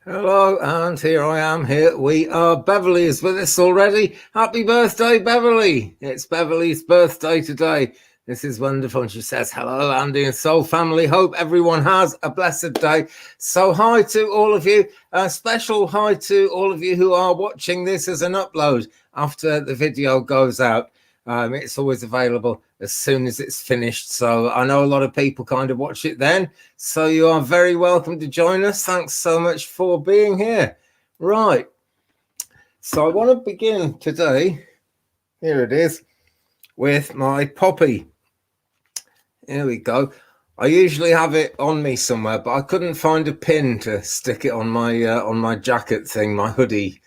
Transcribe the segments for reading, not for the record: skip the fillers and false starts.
Hello, and here I am. Here we are. Beverly is with us already. Happy birthday, Beverly. It's Beverly's birthday today. This is wonderful. And she says, hello, Andy and Soul family. Hope everyone has a blessed day. So hi to all of you. A special hi to all of you who are watching this as an upload after the video goes out. It's always available as soon as it's finished. So I know a lot of people kind of watch it then. So you are very welcome to join us. Thanks so much for being here. Right. So I want to begin today. Here it is with my poppy. Here we go. I usually have it on me somewhere, but I couldn't find a pin to stick it on my jacket thing, my hoodie.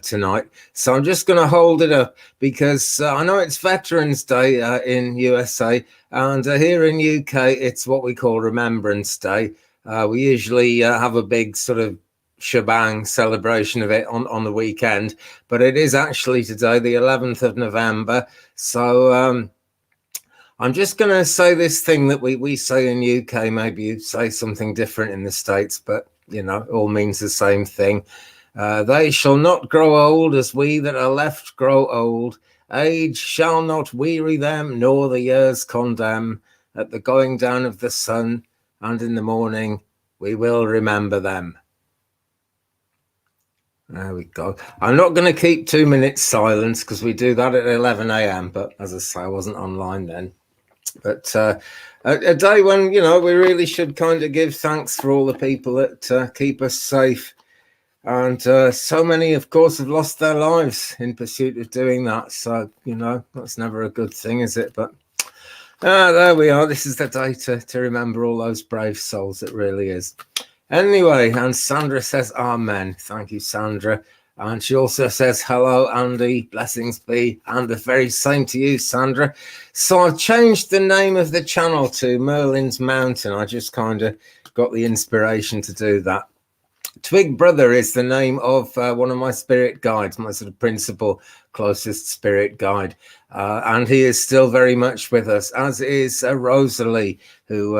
Tonight, so I'm just going to hold it up because I know it's Veterans Day in USA, and here in UK it's what we call Remembrance Day. We usually have a big sort of shebang celebration of it on the weekend, but it is actually today, the 11th of November. So I'm just going to say this thing that we say in UK. Maybe you say something different in the States, but you know, all means the same thing. They shall not grow old as we that are left grow old. Age shall not weary them, nor the years condemn. At the going down of the sun and in the morning, we will remember them. There we go. I'm not going to keep 2 minutes silence because we do that at 11 a.m. But as I say, I wasn't online then. But a day when, you know, we really should kind of give thanks for all the people that keep us safe. And so many, of course, have lost their lives in pursuit of doing that. So, you know, that's never a good thing, is it? But there we are. This is the day to remember all those brave souls. It really is. Anyway, and Sandra says, Amen. Thank you, Sandra. And she also says, hello, Andy. Blessings be. And the very same to you, Sandra. So I've changed the name of the channel to Merlin's Mountain. I just kind of got the inspiration to do that. Twig Brother is the name of one of my spirit guides, my sort of principal, closest spirit guide. And he is still very much with us, as is Rosalie, who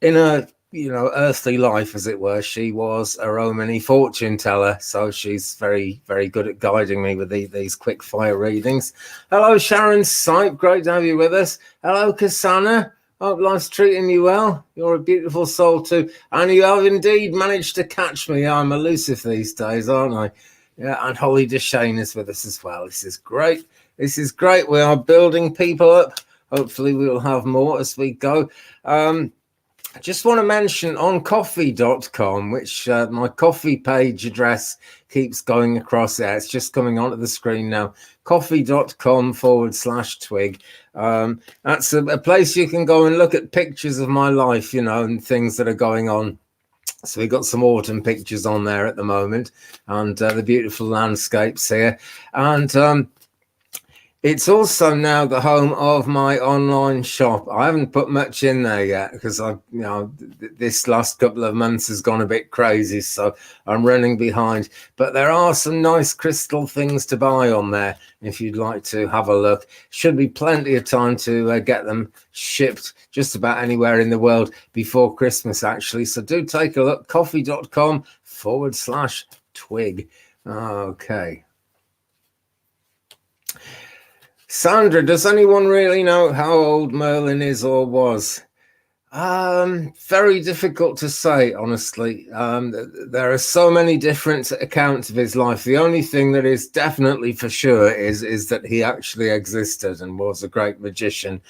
in a, you know, earthly life, as it were, she was a Romany fortune teller. So she's very, very good at guiding me with these quick fire readings. Hello, Sharon Sipe. Great to have you with us. Hello, Kasana. Hope life's treating you well. You're a beautiful soul too. And you have indeed managed to catch me. I'm elusive these days, aren't I? Yeah, and Holly Deshane is with us as well. This is great. This is great. We are building people up. Hopefully we will have more as we go. I just want to mention on coffee.com, which my coffee page address keeps going across there. It's just coming onto the screen now. Coffee.com/twig. That's a place you can go and look at pictures of my life, you know, and things that are going on. So we've got some autumn pictures on there at the moment, and the beautiful landscapes here. And it's also now the home of my online shop. I haven't put much in there yet because this last couple of months has gone a bit crazy, so I'm running behind. But there are some nice crystal things to buy on there if you'd like to have a look. Should be plenty of time to get them shipped just about anywhere in the world before Christmas, actually. So do take a look. Coffee.com/twig. Okay. Sandra, does anyone really know how old Merlin is or was? Very difficult to say, honestly. There are so many different accounts of his life. The only thing that is definitely for sure is that he actually existed and was a great magician.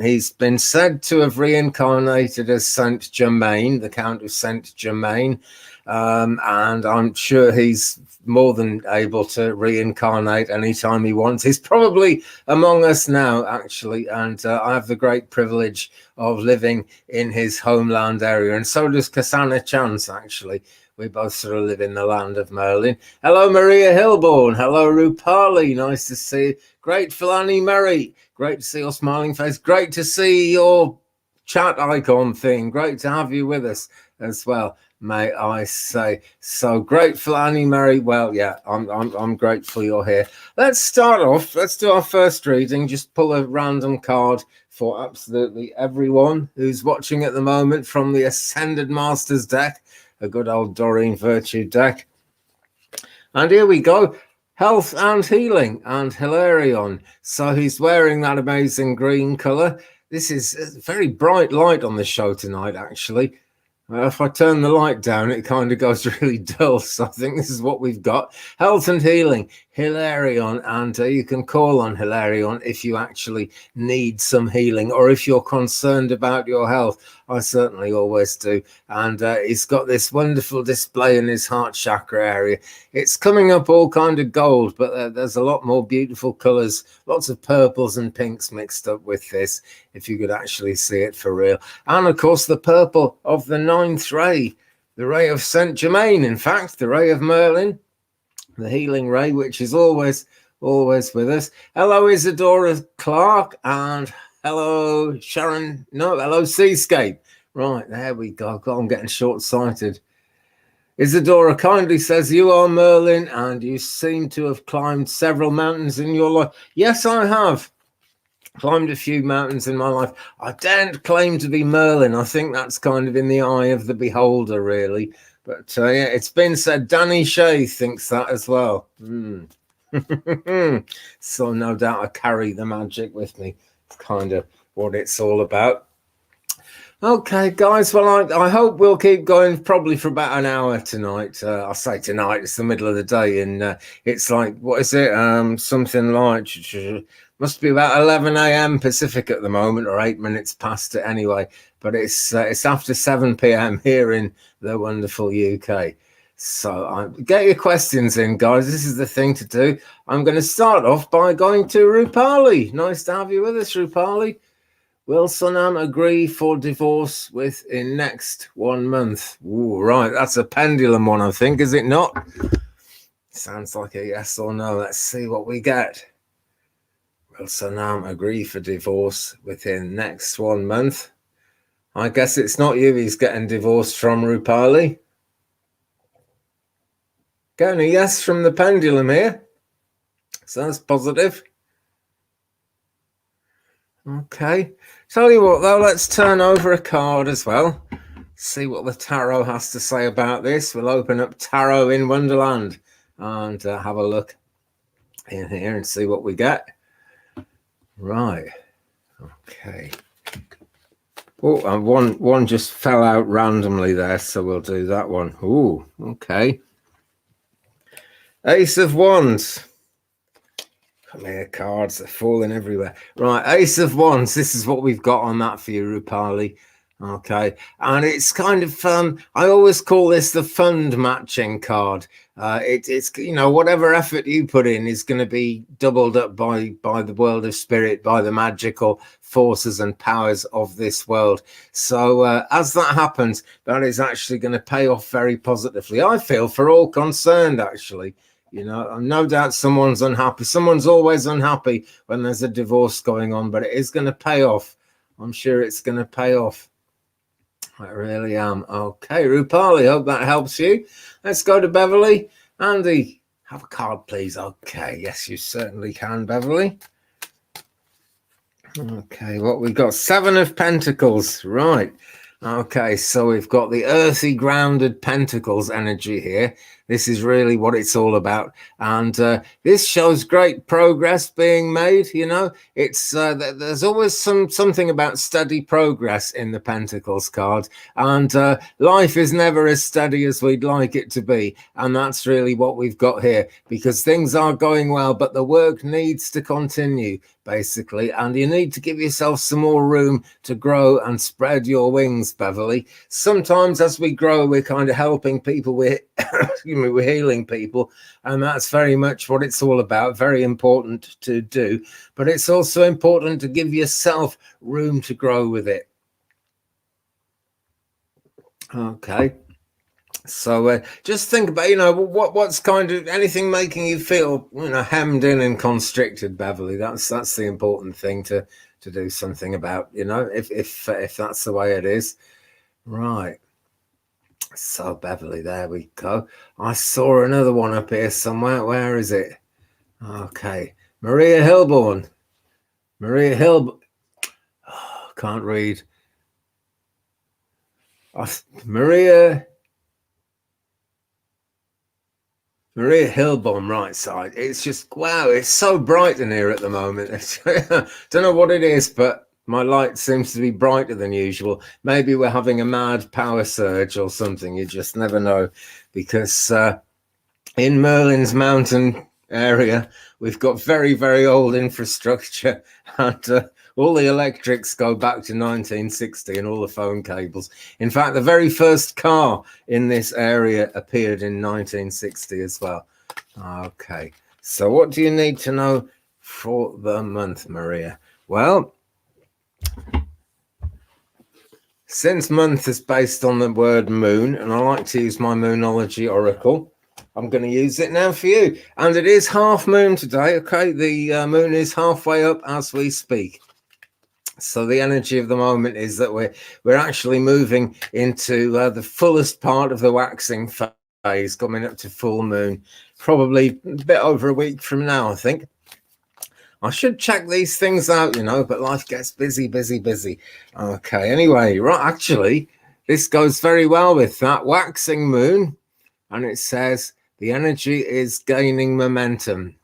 He's been said to have reincarnated as Saint Germain, the Count of Saint Germain. And I'm sure he's more than able to reincarnate anytime he wants. He's probably among us now, actually, and I have the great privilege of living in his homeland area, and so does Kasana Chance, actually. We both sort of live in the land of Merlin. Hello, Maria Hilborn. Hello, Rupali. Nice to see you. Great, Philani Murray. Great to see your smiling face. Great to see your chat icon thing. Great to have you with us as well, may I say. So grateful, Annie Mary. Well, yeah, I'm grateful you're here. Let's start off. Let's do our first reading. Just pull a random card for absolutely everyone who's watching at the moment from the Ascended Masters deck a good old Doreen Virtue deck. And here we go. Health and Healing and Hilarion. So he's wearing that amazing green colour. This is a very bright light on the show tonight, actually. If I turn the light down, it kind of goes really dull. So I think this is what we've got. Health and Healing, Hilarion. And you can call on Hilarion if you actually need some healing or if you're concerned about your health. I certainly always do. And he's got this wonderful display in his heart chakra area. It's coming up all kind of gold, but there's a lot more beautiful colours, lots of purples and pinks mixed up with this, if you could actually see it for real. And of course, the purple of the 9th ray, the ray of Saint Germain, in fact, the ray of Merlin, the healing ray, which is always with us. Hello, Isadora Clark, and hello, Sharon. No, hello, Seascape. Right, there we go. God, I'm getting short-sighted. Isadora kindly says, you are Merlin, and you seem to have climbed several mountains in your life. Yes, I have climbed a few mountains in my life. I daren't claim to be Merlin. I think that's kind of in the eye of the beholder, really. But yeah, it's been said. Danny Shea thinks that as well. So no doubt I carry the magic with me. It's kind of what it's all about. Okay, guys, well, I hope we'll keep going probably for about an hour tonight. I'll say tonight, it's the middle of the day, and it's like, what is it? Something like, must be about 11 a.m. Pacific at the moment, or 8 minutes past it anyway. But it's after 7 p.m. here in the wonderful UK. So get your questions in, guys. This is the thing to do. I'm going to start off by going to Rupali. Nice to have you with us, Rupali. Will Sonam agree for divorce within next 1 month? Ooh, right, that's a pendulum one, I think, is it not? Sounds like a yes or no. Let's see what we get. Will Sonam agree for divorce within next 1 month? I guess it's not you he's getting divorced from, Rupali. Getting a yes from the pendulum here. So that's positive. Okay. Tell you what, though, let's turn over a card as well. See what the tarot has to say about this. We'll open up Tarot in Wonderland and have a look in here and see what we get. Right. Okay. Oh, and one just fell out randomly there, so we'll do that one. Ooh, okay. Ace of Wands. Come here, cards are falling everywhere. Right, Ace of Wands. This is what we've got on that for you, Rupali. Okay, and it's kind of I always call this the fund matching card. It's whatever effort you put in is going to be doubled up by the world of spirit, by the magical forces and powers of this world. So as that happens, that is actually going to pay off very positively, I feel, for all concerned, actually. No doubt someone's unhappy. Someone's always unhappy when there's a divorce going on, but it is going to pay off. I'm sure it's going to pay off. I really am. Okay, Rupali, hope that helps you. Let's go to Beverly. Andy, have a card, please. Okay, yes, you certainly can, Beverly. Okay, what we got? 7 of Pentacles. Right. Okay, so we've got the earthy, grounded Pentacles energy here. This is really what it's all about. And this shows great progress being made. It's there's always something about steady progress in the Pentacles card. And life is never as steady as we'd like it to be. And that's really what we've got here, because things are going well, but the work needs to continue, basically. And you need to give yourself some more room to grow and spread your wings, Beverly. Sometimes as we grow, we're kind of helping people with we're healing people, and that's very much what it's all about. Very important to do, but it's also important to give yourself room to grow with it. Okay, so just think about what's kind of anything making you feel hemmed in and constricted, Beverly. That's the important thing to do something about, if that's the way it is. Right. So, Beverly, there we go. I saw another one up here somewhere. Where is it? Okay. Maria Hilborn. Maria Hilborn. Oh, can't read. Maria Maria Hillbom, right side. It's just, wow, it's so bright in here at the moment. Don't know what it is, but my light seems to be brighter than usual. Maybe we're having a mad power surge or something. You just never know, because in Merlin's mountain area, we've got very, very old infrastructure, and all the electrics go back to 1960 and all the phone cables. In fact, the very first car in this area appeared in 1960 as well. Okay, so what do you need to know for the month, Maria? Well, since month is based on the word moon, and I like to use my Moonology Oracle, I'm going to use it now for you. And it is half moon today, okay? The moon is halfway up as we speak. So the energy of the moment is that we're actually moving into the fullest part of the waxing phase, coming up to full moon, probably a bit over a week from now, I think. I should check these things out, but life gets busy, busy, busy. Okay, anyway, right, actually, this goes very well with that waxing moon. And it says the energy is gaining momentum.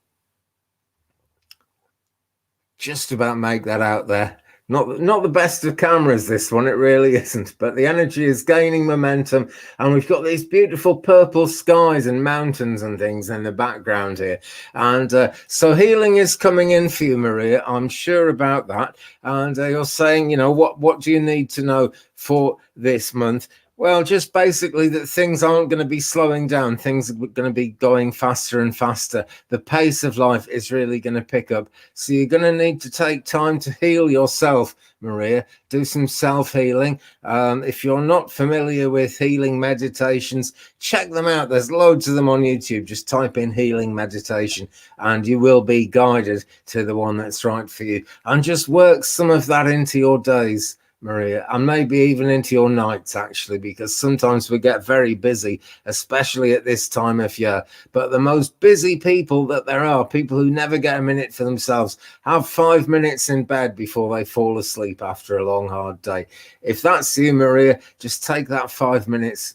Just about make that out there. Not the best of cameras, this one, it really isn't, but the energy is gaining momentum, and we've got these beautiful purple skies and mountains and things in the background here, and so healing is coming in for you, Maria. I'm sure about that. And you're saying, what do you need to know for this month? Well, just basically that things aren't going to be slowing down. Things are going to be going faster and faster. The pace of life is really going to pick up. So you're going to need to take time to heal yourself, Maria. Do some self-healing. If you're not familiar with healing meditations, check them out. There's loads of them on YouTube. Just type in healing meditation and you will be guided to the one that's right for you. And just work some of that into your days, Maria, and maybe even into your nights, actually, because sometimes we get very busy, especially at this time of year. But the most busy people that there are, people who never get a minute for themselves, have 5 minutes in bed before they fall asleep after a long, hard day. If that's you, Maria, just take that 5 minutes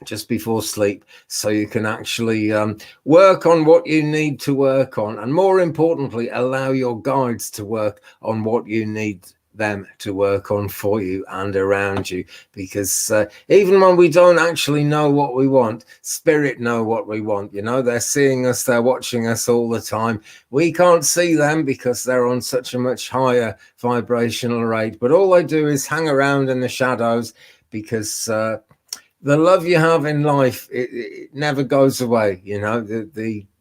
just before sleep so you can actually work on what you need to work on, and more importantly, allow your guides to work on what you need them to work on for you and around you, because even when we don't actually know what we want, spirit know what we want. They're seeing us, they're watching us all the time. We can't see them because they're on such a much higher vibrational rate, but all they do is hang around in the shadows, because the love you have in life, it never goes away.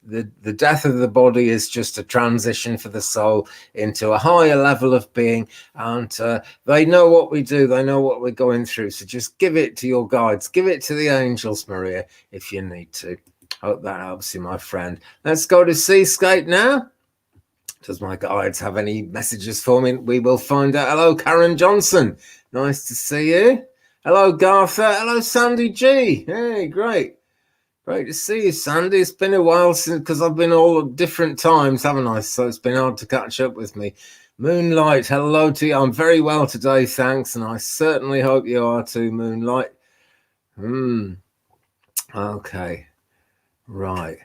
The death of the body is just a transition for the soul into a higher level of being, and they know what we do, they know what we're going through. So just give it to your guides, give it to the angels, Maria, if you need to. Hope that helps you, my friend. Let's go to Seascape now. Does my guides have any messages for me? We will find out. Hello, Karen Johnson, nice to see you. Hello, Gartha. Hello, Sandy G. Hey, great to see you, Sandy. It's been a while since, because I've been all at different times, haven't I? So it's been hard to catch up with me. Moonlight, hello to you. I'm very well today, thanks, and I certainly hope you are too, Moonlight. Okay, right.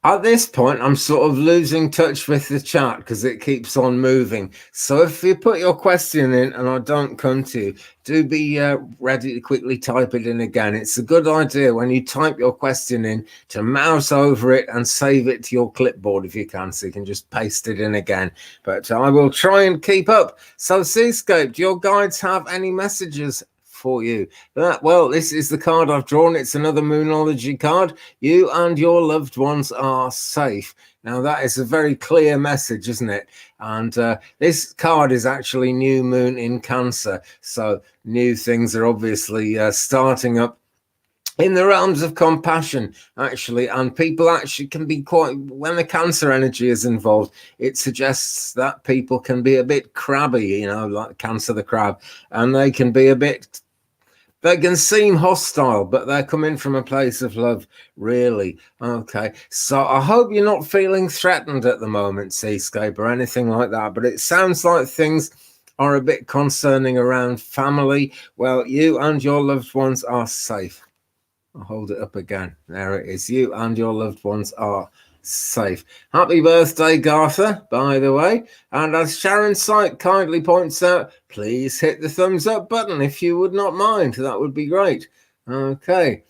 At this point, I'm sort of losing touch with the chat because it keeps on moving. So if you put your question in and I don't come to you, do be ready to quickly type it in again. It's a good idea when you type your question in to mouse over it and save it to your clipboard if you can, so you can just paste it in again. But I will try and keep up. So Seascape, do your guides have any messages for you? Well, this is the card I've drawn. It's another Moonology card. You and your loved ones are safe. Now that is a very clear message, isn't it? And this card is actually new moon in Cancer, so new things are obviously starting up in the realms of compassion, actually, and people actually can be quite, when the Cancer energy is involved, it suggests that people can be a bit crabby, like Cancer the crab, and they can be a bit, they can seem hostile, but they're coming from a place of love, really. Okay, so I hope you're not feeling threatened at the moment, Seascape, or anything like that, but it sounds like things are a bit concerning around family. Well, you and your loved ones are safe. I'll hold it up again. There it is. You and your loved ones are safe. Happy birthday, Gartha, by the way. And as Sharon Sight kindly points out, please hit the thumbs up button if you would not mind. That would be great. Okay.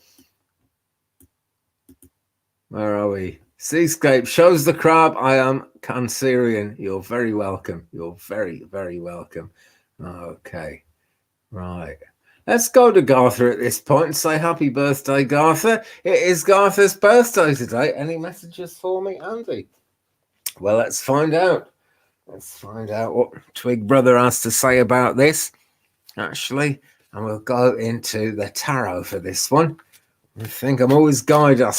Where are we? Seascape shows the crab. I am Cancerian. You're very welcome. You're very, very welcome. Okay. Right. Let's go to Gartha at this point and say happy birthday, Gartha. It is Gartha's birthday today. Any messages for me, Andy? Well, let's find out. Let's find out what Twig Brother has to say about this, actually. And we'll go into the tarot for this one. I think I'm always guided. I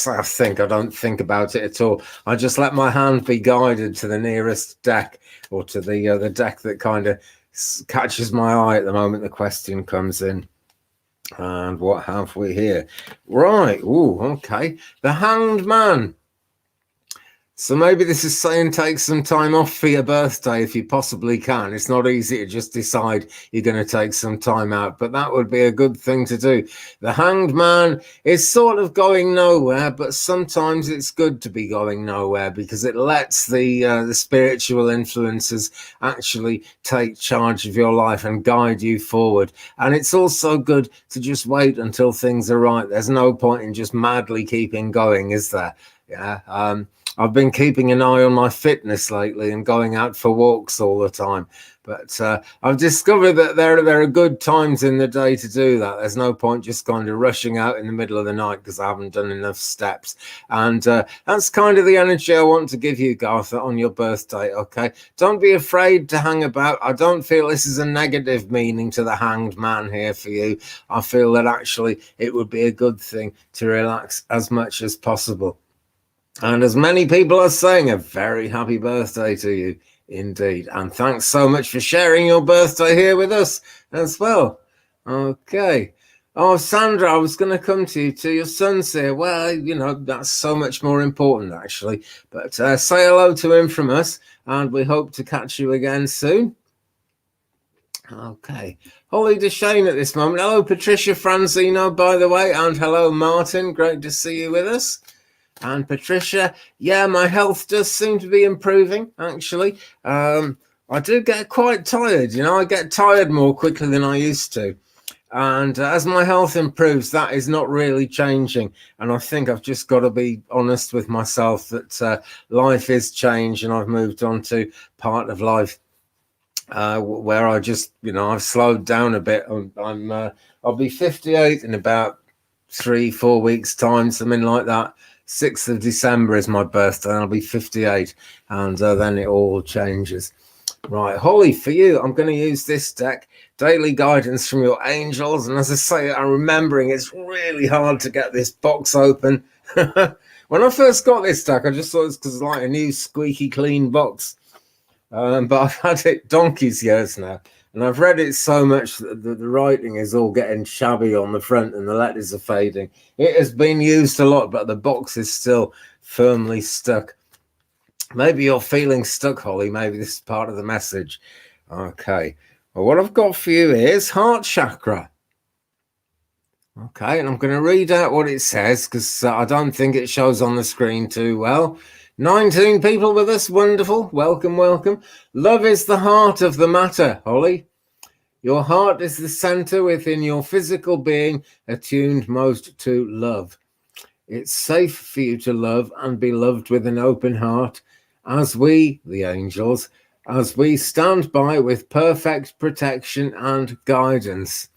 don't think about it at all. I just let my hand be guided to the nearest deck, or to the deck that kind of catches my eye at the moment the question comes in. And what have we here? Right. Oh, okay. The Hanged Man. So maybe this is saying take some time off for your birthday if you possibly can. It's not easy to just decide you're going to take some time out, but that would be a good thing to do. The Hanged Man is sort of going nowhere, but sometimes it's good to be going nowhere because it lets the spiritual influences actually take charge of your life and guide you forward. And it's also good to just wait until things are right. There's no point in just madly keeping going, is there? Yeah. I've been keeping an eye on my fitness lately and going out for walks all the time. But I've discovered that there are good times in the day to do that. There's no point just kind of rushing out in the middle of the night because I haven't done enough steps. And that's kind of the energy I want to give you, Gartha, on your birthday, okay? Don't be afraid to hang about. I don't feel this is a negative meaning to the Hanged Man here for you. I feel that actually it would be a good thing to relax as much as possible. And as many people are saying, a very happy birthday to you indeed. And thanks so much for sharing your birthday here with us as well. Okay. Oh, Sandra, I was going to come to you, to your son's here. Well, you know, that's so much more important, actually. But say hello to him from us, and we hope to catch you again soon. Okay. Holly DeShane at this moment. Hello, Patricia Franzino, by the way. And hello, Martin. Great to see you with us. And Patricia, yeah, my health does seem to be improving, actually. I do get quite tired, you know, I get tired more quickly than I used to. And as my health improves, that is not really changing. And I think I've just got to be honest with myself that life is changed and I've moved on to part of life where I just, you know, I've slowed down a bit. I'll be 58 in about 3-4 weeks' time, something like that. 6th of December is my birthday, and I'll be 58, and then it all changes. Right, Holly, for you, I'm going to use this deck, Daily Guidance from Your Angels, and as I say, I'm remembering it's really hard to get this box open. When I first got this deck, I just thought it's because it's like a new squeaky clean box, but I've had it donkey's years now. And I've read it so much that the writing is all getting shabby on the front and the letters are fading. It has been used a lot, but the box is still firmly stuck. Maybe you're feeling stuck, Holly. Maybe this is part of the message. Okay. Well, what I've got for you is heart chakra. Okay, and I'm going to read out what it says because I don't think it shows on the screen too well. 19 people with us. Wonderful. Welcome, welcome. Love is the heart of the matter, Holly. Your heart is the center within your physical being, attuned most to love. It's safe for you to love and be loved with an open heart, as we, the angels, as we stand by with perfect protection and guidance.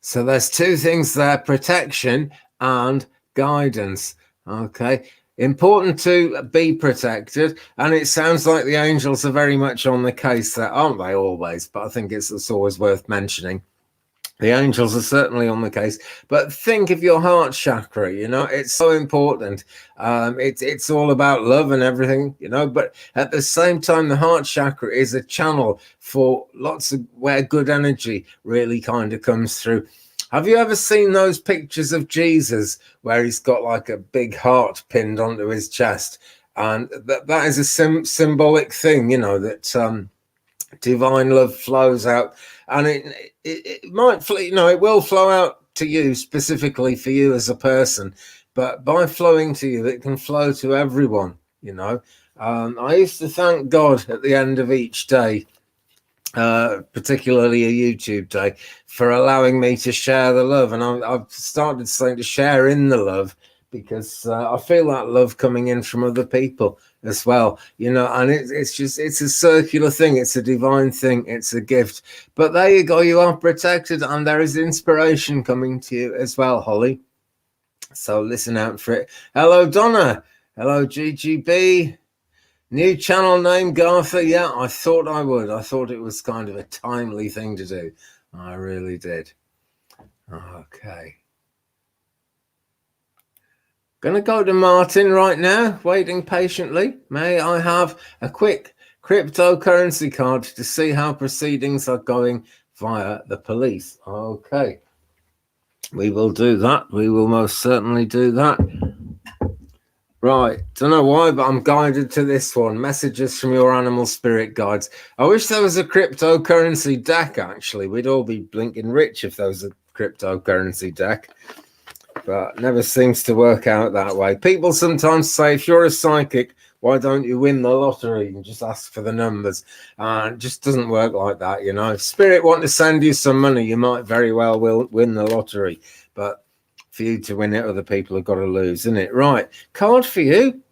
So there's two things there, protection and guidance. Okay. Important to be protected, and it sounds like the angels are very much on the case there, aren't they always? But I think it's always worth mentioning. The angels are certainly on the case, but think of your heart chakra, you know, it's so important. It's all about love and everything, you know, but at the same time, the heart chakra is a channel for lots of where good energy really kind of comes through. Have you ever seen those pictures of Jesus where he's got like a big heart pinned onto his chest? And that is a symbolic thing, you know, that divine love flows out, and it might, you know, it will flow out to you specifically for you as a person, but by flowing to you, it can flow to everyone, you know. I used to thank God at the end of each day, particularly a YouTube day, for allowing me to share the love. And I've started saying to share in the love, because I feel that love coming in from other people as well, you know. And it's a circular thing. It's a divine thing. It's a gift. But there you go. You are protected, and there is inspiration coming to you as well, Holly. So listen out for it. Hello, Donna. Hello, GGB. New channel name, Gartha. Yeah, I thought I would. I thought it was kind of a timely thing to do. I really did. Okay. Gonna go to Martin right now, waiting patiently. May I have a quick cryptocurrency card to see how proceedings are going via the police? Okay. We will do that. We will most certainly do that. Right, don't know why, but I'm guided to this one. Messages from your animal spirit guides. I wish there was a cryptocurrency deck, actually. We'd all be blinking rich if there was a cryptocurrency deck. But never seems to work out that way. People sometimes say, if you're a psychic, why don't you win the lottery and just ask for the numbers? It just doesn't work like that, you know. If spirit want to send you some money, you might very well win the lottery. But for you to win it, other people have got to lose, isn't it? Right, card for you,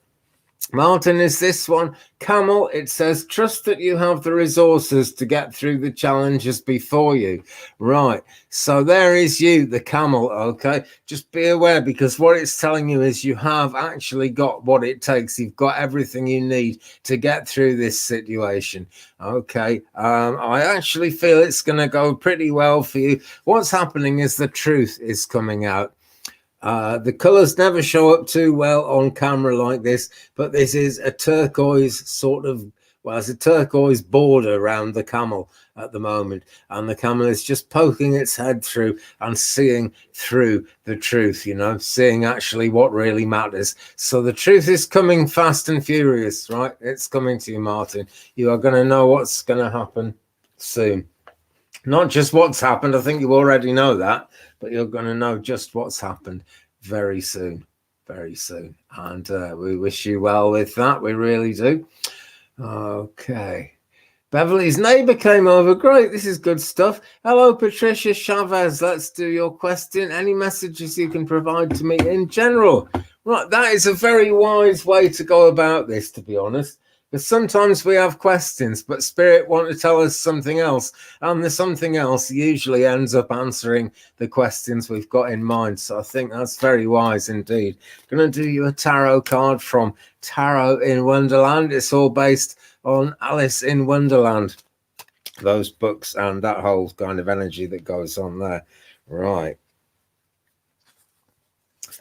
Martin, is this one. Camel, it says, trust that you have the resources to get through the challenges before you. Right, so there is you, the camel, okay? Just be aware, because what it's telling you is you have actually got what it takes. You've got everything you need to get through this situation, okay? I actually feel it's going to go pretty well for you. What's happening is the truth is coming out. The colors never show up too well on camera like this, but this is a turquoise sort of, well, it's a turquoise border around the camel at the moment, and the camel is just poking its head through and seeing through the truth, you know, seeing actually what really matters. So the truth is coming fast and furious, right? It's coming to you, Martin. You are going to know what's going to happen soon. Not just what's happened, I think you already know that, but you're going to know just what's happened very soon, very soon. And we wish you well with that. We really do. Okay. Beverly's neighbor came over. Great. This is good stuff. Hello, Patricia Chavez. Let's do your question. Any messages you can provide to me in general? Right. That is a very wise way to go about this, to be honest. Because sometimes we have questions, but spirit want to tell us something else. And the something else usually ends up answering the questions we've got in mind. So I think that's very wise indeed. I'm going to do you a tarot card from Tarot in Wonderland. It's all based on Alice in Wonderland, those books and that whole kind of energy that goes on there. Right.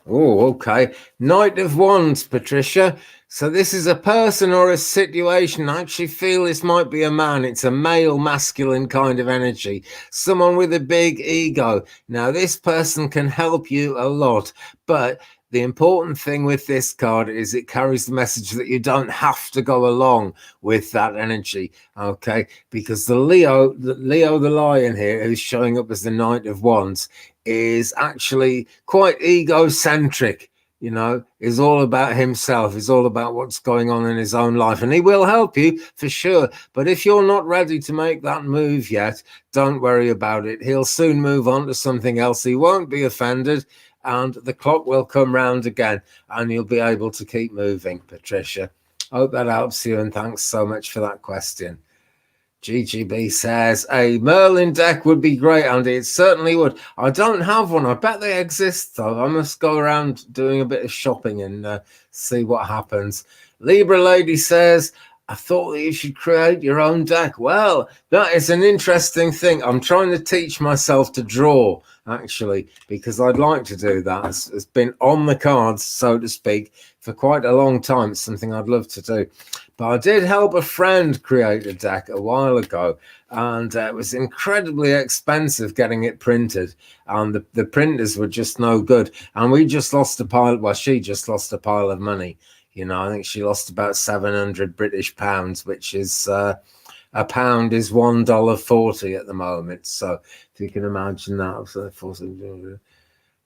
Oh, okay. Knight of Wands, Patricia. So this is a person or a situation. I actually feel this might be a man. It's a male, masculine kind of energy. Someone with a big ego. Now, this person can help you a lot, but the important thing with this card is it carries the message that you don't have to go along with that energy, okay? Because the Leo the lion here, who's showing up as the Knight of Wands, is actually quite egocentric, you know, is all about himself, is all about what's going on in his own life. And he will help you for sure. But if you're not ready to make that move yet, don't worry about it. He'll soon move on to something else. He won't be offended, and the clock will come round again, and you'll be able to keep moving, Patricia. Hope that helps you, and thanks so much for that question. GGB says, a Merlin deck would be great, Andy. It certainly would. I don't have one. I bet they exist, though. I must go around doing a bit of shopping and see what happens. Libra Lady says, I thought that you should create your own deck. Well, that is an interesting thing. I'm trying to teach myself to draw, actually, because I'd like to do that. It's been on the cards, so to speak, for quite a long time. It's something I'd love to do. But I did help a friend create a deck a while ago, and it was incredibly expensive getting it printed, and the printers were just no good. And we just lost a pile, well, she just lost a pile of money. You know, I think she lost about 700 British pounds, which is a pound is $1.40 at the moment. So if you can imagine that,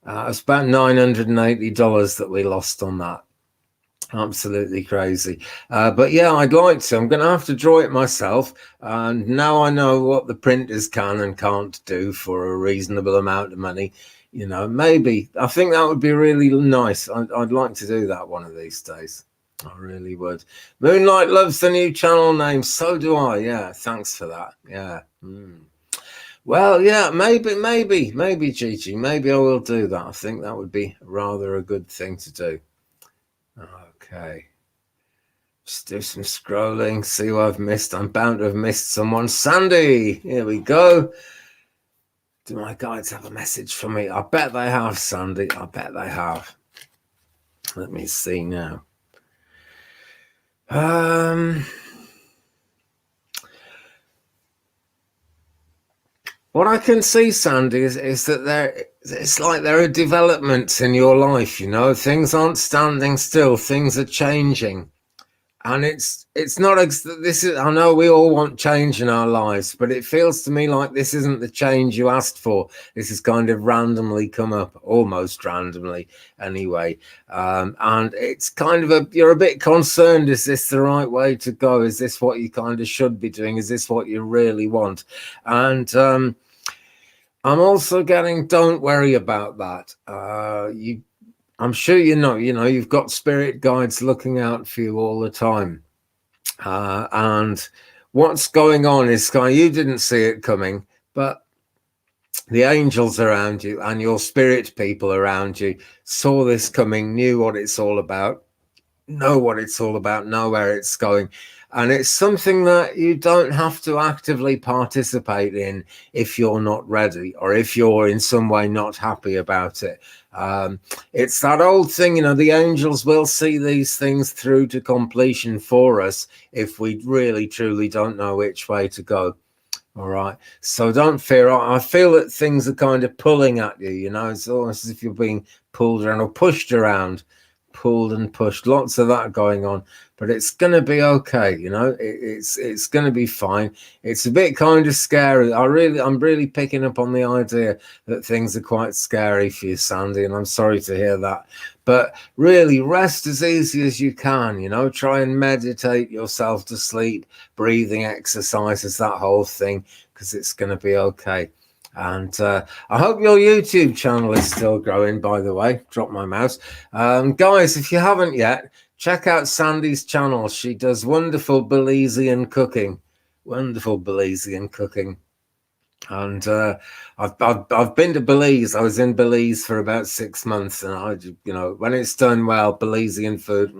It's about $980 that we lost on that. Absolutely crazy. But yeah, I'd like to. I'm going to have to draw it myself. And now I know what the printers can and can't do for a reasonable amount of money. You know, maybe. I think that would be really nice. I'd like to do that one of these days. I really would. Moonlight loves the new channel name. So do I. Yeah, thanks for that. Yeah. Well, yeah, maybe, Gigi. Maybe I will do that. I think that would be rather a good thing to do. Okay. Just do some scrolling, see who I've missed. I'm bound to have missed someone. Sandy, here we go. Do my guides have a message for me? I bet they have, Sandy. I bet they have. Let me see now. What I can see, Sandy, is that it's like there are developments in your life, you know. Things aren't standing still. Things are changing. And it's not, this is, I know we all want change in our lives, but it feels to me like this isn't the change you asked for. This has kind of randomly come up, almost randomly anyway. And it's kind of you're a bit concerned. Is this the right way to go? Is this what you kind of should be doing? Is this what you really want? And I'm also getting, don't worry about that. I'm sure you know, you've got spirit guides looking out for you all the time. And what's going on is, Sky, you didn't see it coming, but the angels around you and your spirit people around you saw this coming, knew what it's all about, know what it's all about, know where it's going. And it's something that you don't have to actively participate in if you're not ready, or if you're in some way not happy about it. It's that old thing, the angels will see these things through to completion for us if we really, truly don't know which way to go. All right. So don't fear. I feel that things are kind of pulling at you, it's almost as if you're being pulled around or pushed around. Pulled and pushed, lots of that going on, but it's gonna be okay. It's gonna be fine. It's a bit kind of scary. I'm really picking up on the idea that things are quite scary for you, Sandy, and I'm sorry to hear that. But really, rest as easy as you can. Try and meditate yourself to sleep, breathing exercises, that whole thing, because it's gonna be okay. And I hope your YouTube channel is still growing, by the way. Drop my mouse. Guys, if you haven't yet, check out Sandy's channel. She does wonderful Belizean cooking. Wonderful Belizean cooking. And I've been to Belize. I was in Belize for about 6 months, and when it's done well, Belizean food,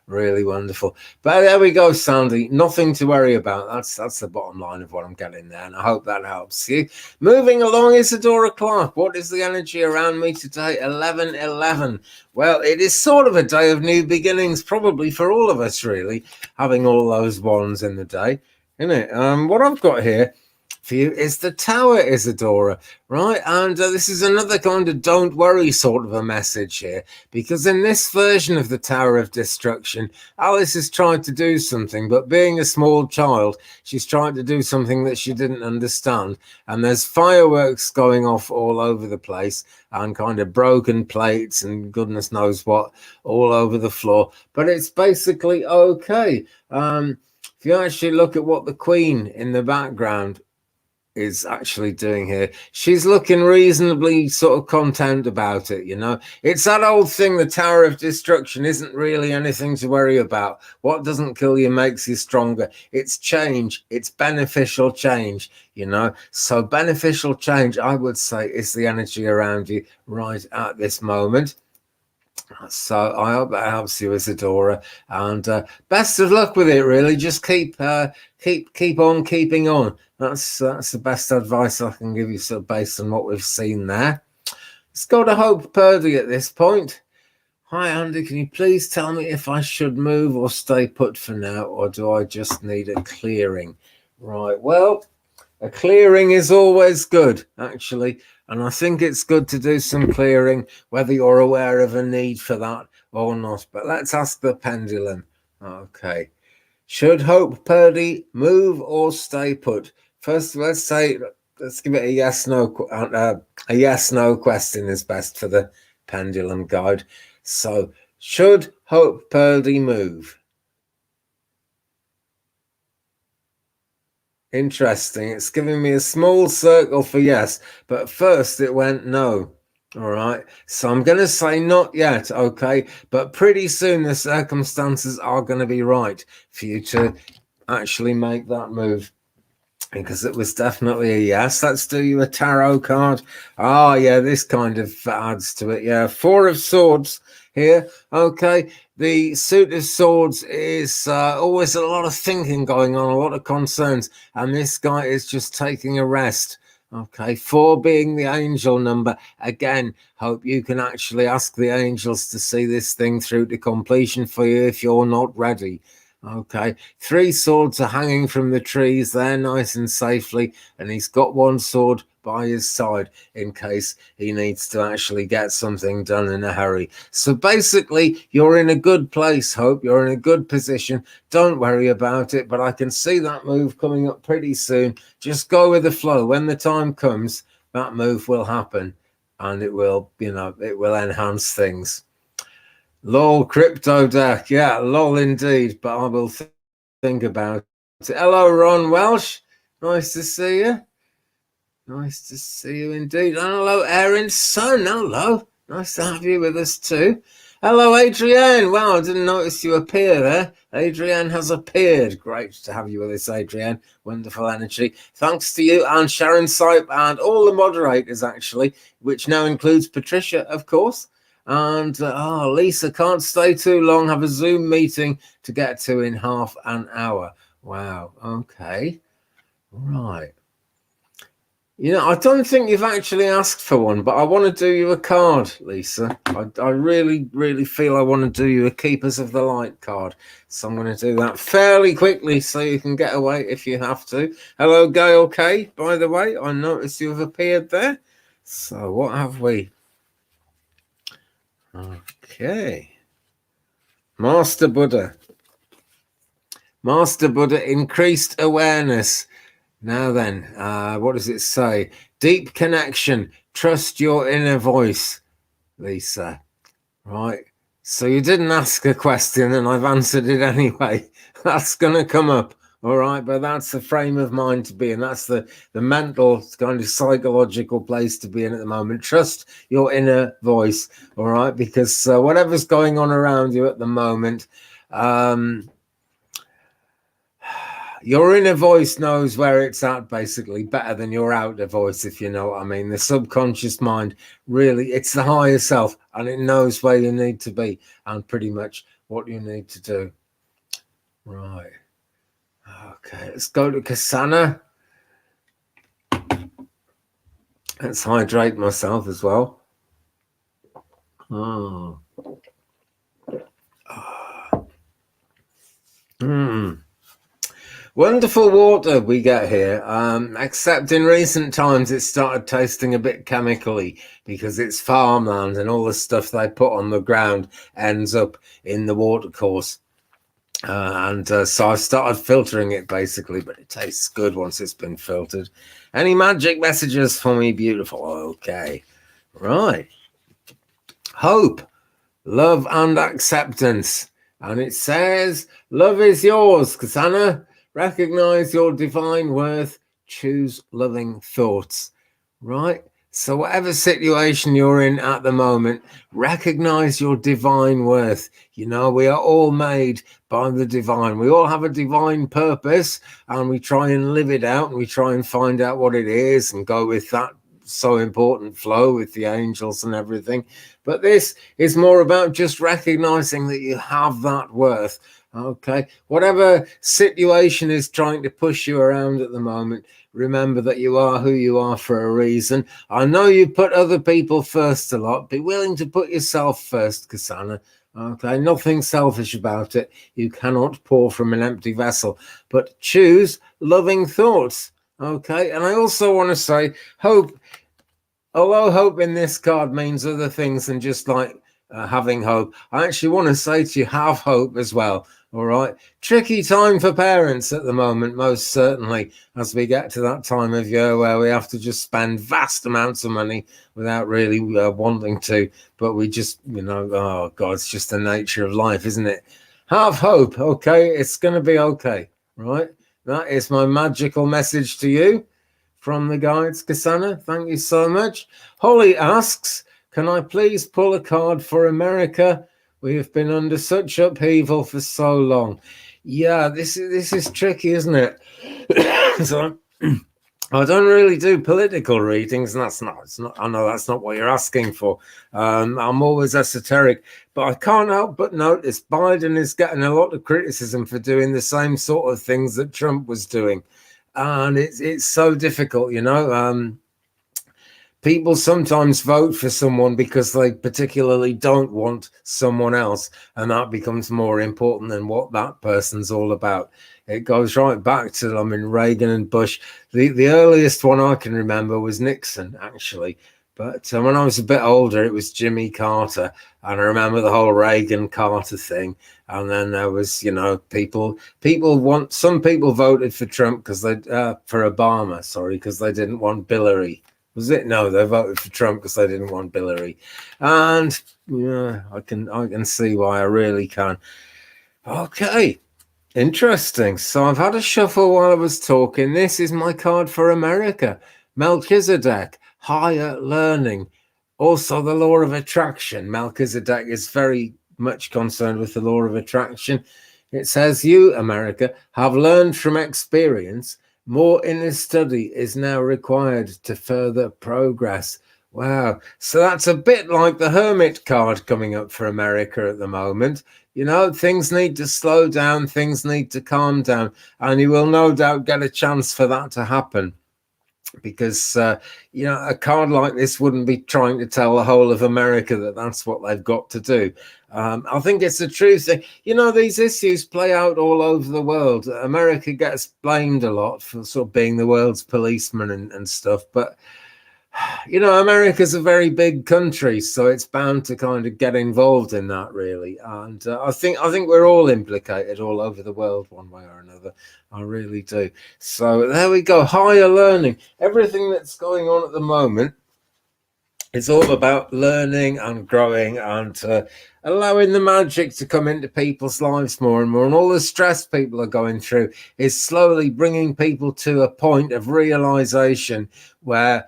really wonderful. But there we go, Sandy. Nothing to worry about. That's the bottom line of what I'm getting there, and I hope that helps you. Moving along, Isadora Clark. What is the energy around me today? 11/11. Well, it is sort of a day of new beginnings, probably for all of us, really, having all those ones in the day, isn't it? What I've got here for you is the Tower, Isadora, right? And this is another kind of don't worry sort of a message here, because in this version of the Tower of Destruction, Alice has tried to do something, but being a small child, she's tried to do something that she didn't understand, and there's fireworks going off all over the place and kind of broken plates and goodness knows what all over the floor, but it's basically okay. If you actually look at what the Queen in the background is actually doing here, she's looking reasonably sort of content about it. It's that old thing, the Tower of Destruction isn't really anything to worry about. What doesn't kill you makes you stronger. It's change, it's beneficial change, so beneficial change, I would say, is the energy around you right at this moment. So I hope that helps you, Isadora, and best of luck with it. Really, just keep on keeping on. That's the best advice I can give you, so based on what we've seen there. Let's go to Hope Purdy at this point. Hi, Andy. Can you please tell me if I should move or stay put for now, or do I just need a clearing? Right. Well, a clearing is always good, actually. And I think it's good to do some clearing, whether you're aware of a need for that or not. But let's ask the pendulum. Okay. Should Hope Purdy move or stay put? First, let's say let's give it a yes/no question is best for the pendulum guide. So, should Hope Purdy move? Interesting. It's giving me a small circle for yes, but first it went no. All right. So I'm going to say not yet, okay? But pretty soon the circumstances are going to be right for you to actually make that move, because it was definitely a yes. Let's do you a tarot card. Oh, yeah, this kind of adds to it. Yeah, 4 of Swords here. Okay, the Suit of Swords is always a lot of thinking going on, a lot of concerns, and this guy is just taking a rest. Okay, 4 being the angel number. Again, hope you can actually ask the angels to see this thing through to completion for you if you're not ready. Okay, 3 swords are hanging from the trees there nice and safely, and he's got 1 sword by his side in case he needs to actually get something done in a hurry. So basically, you're in a good place, Hope. You're in a good position. Don't worry about it, but I can see that move coming up pretty soon. Just go with the flow. When the time comes, that move will happen, and it will, it will enhance things. Lol, crypto deck. Yeah, lol indeed, but I will think about it. Hello, Ron Welsh. Nice to see you. Nice to see you indeed. And hello, Aaron's son. Hello. Nice to have you with us too. Hello, Adrienne. Wow, I didn't notice you appear there. Adrienne has appeared. Great to have you with us, Adrienne. Wonderful energy. Thanks to you and Sharon Sipe and all the moderators, actually, which now includes Patricia, of course. And Lisa, can't stay too long. Have a Zoom meeting to get to in half an hour. Wow. Okay. Right. I don't think you've actually asked for one, but I want to do you a card, Lisa. I really, really feel I want to do you a Keepers of the Light card. So I'm going to do that fairly quickly so you can get away if you have to. Hello, Gail K, by the way. I noticed you have appeared there. So what have we? Okay. Master Buddha. Master Buddha, increased awareness. Now then, what does it say? Deep connection. Trust your inner voice, Lisa. Right. So you didn't ask a question and I've answered it anyway. That's going to come up. All right. But that's the frame of mind to be in. That's the mental kind of psychological place to be in at the moment. Trust your inner voice. All right. Because whatever's going on around you at the moment, your inner voice knows where it's at, basically, better than your outer voice, if you know what I mean. The subconscious mind, really, it's the higher self, and it knows where you need to be and pretty much what you need to do. Right. Okay, let's go to Kasana. Let's hydrate myself as well. Oh. Wonderful water we get here, except in recent times it started tasting a bit chemically because it's farmland and all the stuff they put on the ground ends up in the water course. So I started filtering it basically, but it tastes good once it's been filtered. Any magic messages for me? Beautiful. Okay. Right. Hope, love and acceptance. And it says, love is yours, Kasana. Recognize your divine worth. Choose loving thoughts. Right? So whatever situation you're in at the moment, recognize your divine worth. We are all made by the divine. We all have a divine purpose and we try and live it out and we try and find out what it is and go with that so important flow with the angels and everything. But this is more about just recognizing that you have that worth. Okay, whatever situation is trying to push you around at the moment, remember that you are who you are for a reason. I know you put other people first a lot. Be willing to put yourself first, Kasana. Okay, nothing selfish about it. You cannot pour from an empty vessel, but choose loving thoughts. Okay, and I also want to say, hope, although hope in this card means other things than just like having hope. I actually want to say to you, have hope as well. All right. Tricky time for parents at the moment, most certainly, as we get to that time of year where we have to just spend vast amounts of money without really wanting to. But we just, oh God, it's just the nature of life, isn't it? Have hope. Okay. It's going to be okay. Right. That is my magical message to you from the guides, Kasana. Thank you so much. Holly asks, can I please pull a card for America? We have been under such upheaval for so long. Yeah, this is tricky, isn't it? So I don't really do political readings, and I know that's not what you're asking for. I'm always esoteric, but I can't help but notice Biden is getting a lot of criticism for doing the same sort of things that Trump was doing. And it's so difficult, people sometimes vote for someone because they particularly don't want someone else, and that becomes more important than what that person's all about. It goes right back to, Reagan and Bush. The earliest one I can remember was Nixon, actually. But when I was a bit older, it was Jimmy Carter. And I remember the whole Reagan-Carter thing. And then there was, some people voted for Trump because for Obama, because they didn't want Hillary. Was it? No, they voted for Trump because they didn't want Hillary. And yeah, I can see why. I really can. Okay. Interesting. So I've had a shuffle while I was talking. This is my card for America. Melchizedek, higher learning. Also the law of attraction. Melchizedek is very much concerned with the law of attraction. It says, you, America, have learned from experience. More inner study is now required to further progress. Wow. So that's a bit like the Hermit card coming up for America at the moment. Things need to slow down, things need to calm down, and you will no doubt get a chance for that to happen. Because, a card like this wouldn't be trying to tell the whole of America that that's what they've got to do. I think it's a true thing. These issues play out all over the world. America gets blamed a lot for sort of being the world's policeman and stuff. But, America's a very big country, so it's bound to kind of get involved in that, really. And I think we're all implicated all over the world one way or another. I really do. So there we go. Higher learning. Everything that's going on at the moment is all about learning and growing and allowing the magic to come into people's lives more and more. And all the stress people are going through is slowly bringing people to a point of realization where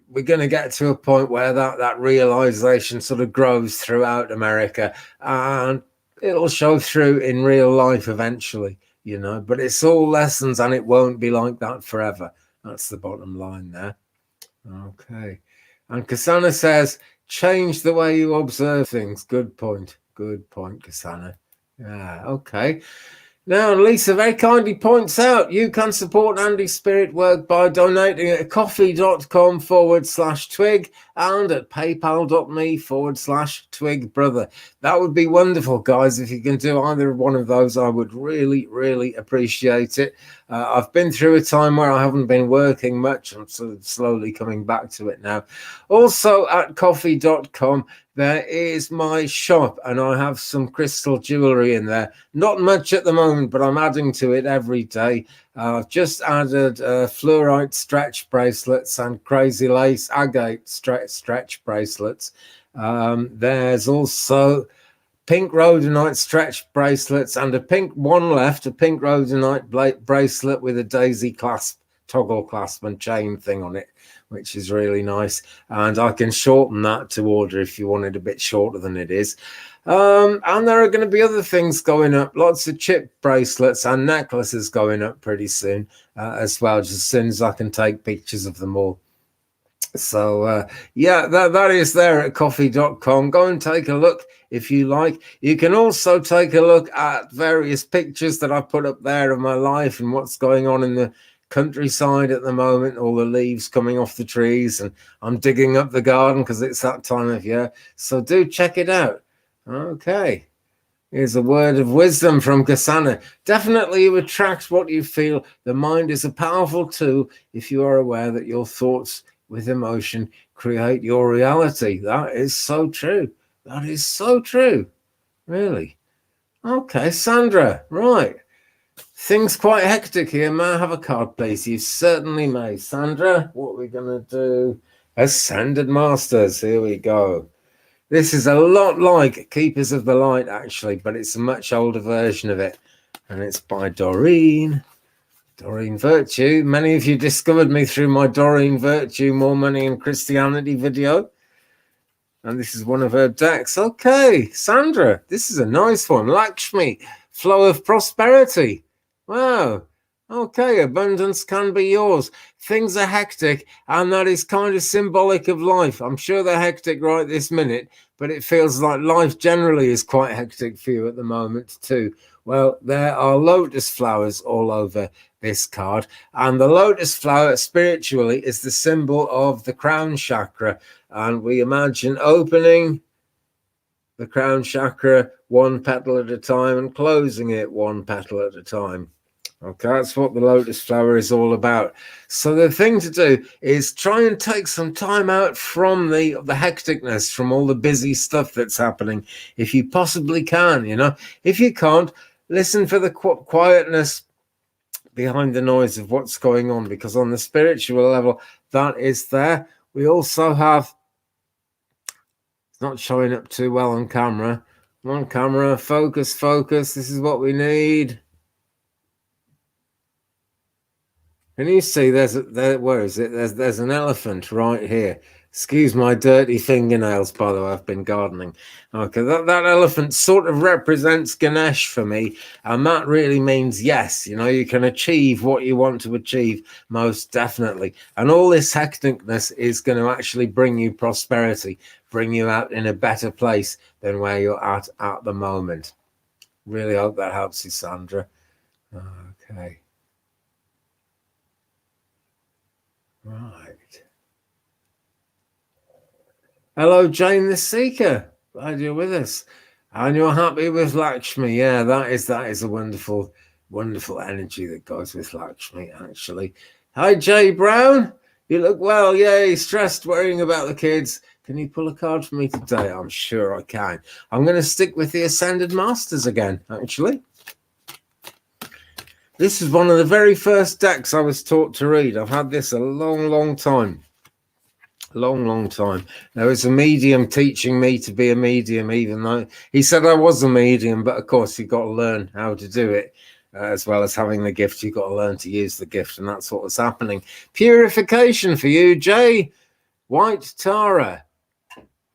we're going to get to a point where that realization sort of grows throughout America, and it'll show through in real life eventually, but it's all lessons, and it won't be like that forever. That's the bottom line there. Okay. And Kasana says, change the way you observe things. Good point, Kasana. Yeah, okay. Now, Lisa very kindly points out you can support Andy's spirit work by donating at coffee.com/twig and at paypal.me/twig brother. That would be wonderful, guys. If you can do either one of those, I would really, really appreciate it. I've been through a time where I haven't been working much. I'm sort of slowly coming back to it now. Also at coffee.com, there is my shop, and I have some crystal jewelry in there. Not much at the moment, but I'm adding to it every day. I've just added fluorite stretch bracelets and crazy lace agate stretch bracelets. There's also pink rhodonite stretch bracelets and a pink rhodonite bracelet with a daisy clasp, toggle clasp and chain thing on it, which is really nice. And I can shorten that to order if you want it a bit shorter than it is. And there are going to be other things going up, lots of chip bracelets and necklaces going up pretty soon as well, just as soon as I can take pictures of them all. So yeah, that is there at coffee.com. Go and take a look if you like. You can also take a look at various pictures that I put up there of my life and what's going on in the countryside at the moment, all the leaves coming off the trees, and I'm digging up the garden because it's that time of year. So do check it out. Okay. Here's a word of wisdom from Kasana. Definitely you attract what you feel. The mind is a powerful tool if you are aware that your thoughts with emotion create your reality. That is so true. That is so true. Really. Okay, Sandra, right. Things quite hectic here. May I have a card, please? You certainly may. Sandra, what are we going to do? Ascended Masters. Here we go. This is a lot like Keepers of the Light, actually, but it's a much older version of it. And it's by Doreen. Doreen Virtue. Many of you discovered me through my Doreen Virtue More Money and Christianity video. And this is one of her decks. Okay, Sandra, this is a nice one. Lakshmi, flow of prosperity. Wow. Okay, abundance can be yours. Things are hectic, and that is kind of symbolic of life. I'm sure they're hectic right this minute, but it feels like life generally is quite hectic for you at the moment too. Well, there are lotus flowers all over this card, and the lotus flower spiritually is the symbol of the crown chakra, and we imagine opening the crown chakra one petal at a time and closing it one petal at a time. Okay, that's what the lotus flower is all about. So the thing to do is try and take some time out from the hecticness, from all the busy stuff that's happening, if you possibly can, you know. If you can't, listen for the quietness behind the noise of what's going on, because on the spiritual level, that is there. We also have, it's not showing up too well on camera. On camera, focus, focus. This is what we need. Can you see where is it? There's an elephant right here. Excuse my dirty fingernails, by the way, I've been gardening. Okay, that elephant sort of represents Ganesh for me, and that really means yes, you know, you can achieve what you want to achieve, most definitely. And all this hecticness is going to actually bring you prosperity, bring you out in a better place than where you're at the moment. Really hope that helps you, Sandra. Okay. Right. Hello, Jane the Seeker. Glad you're with us. And you're happy with Lakshmi. Yeah, that is a wonderful, wonderful energy that goes with Lakshmi, actually. Hi, Jay Brown. You look well. Yay, stressed, worrying about the kids. Can you pull a card for me today? I'm sure I can. I'm going to stick with the Ascended Masters again, actually. This is one of the very first decks I was taught to read. I've had this a long, long time. Long time. There was a medium teaching me to be a medium, even though he said I was a medium, but of course you've got to learn how to do it. As well as having the gift, you've got to learn to use the gift, and that's what was happening. Purification for you, Jay. White Tara.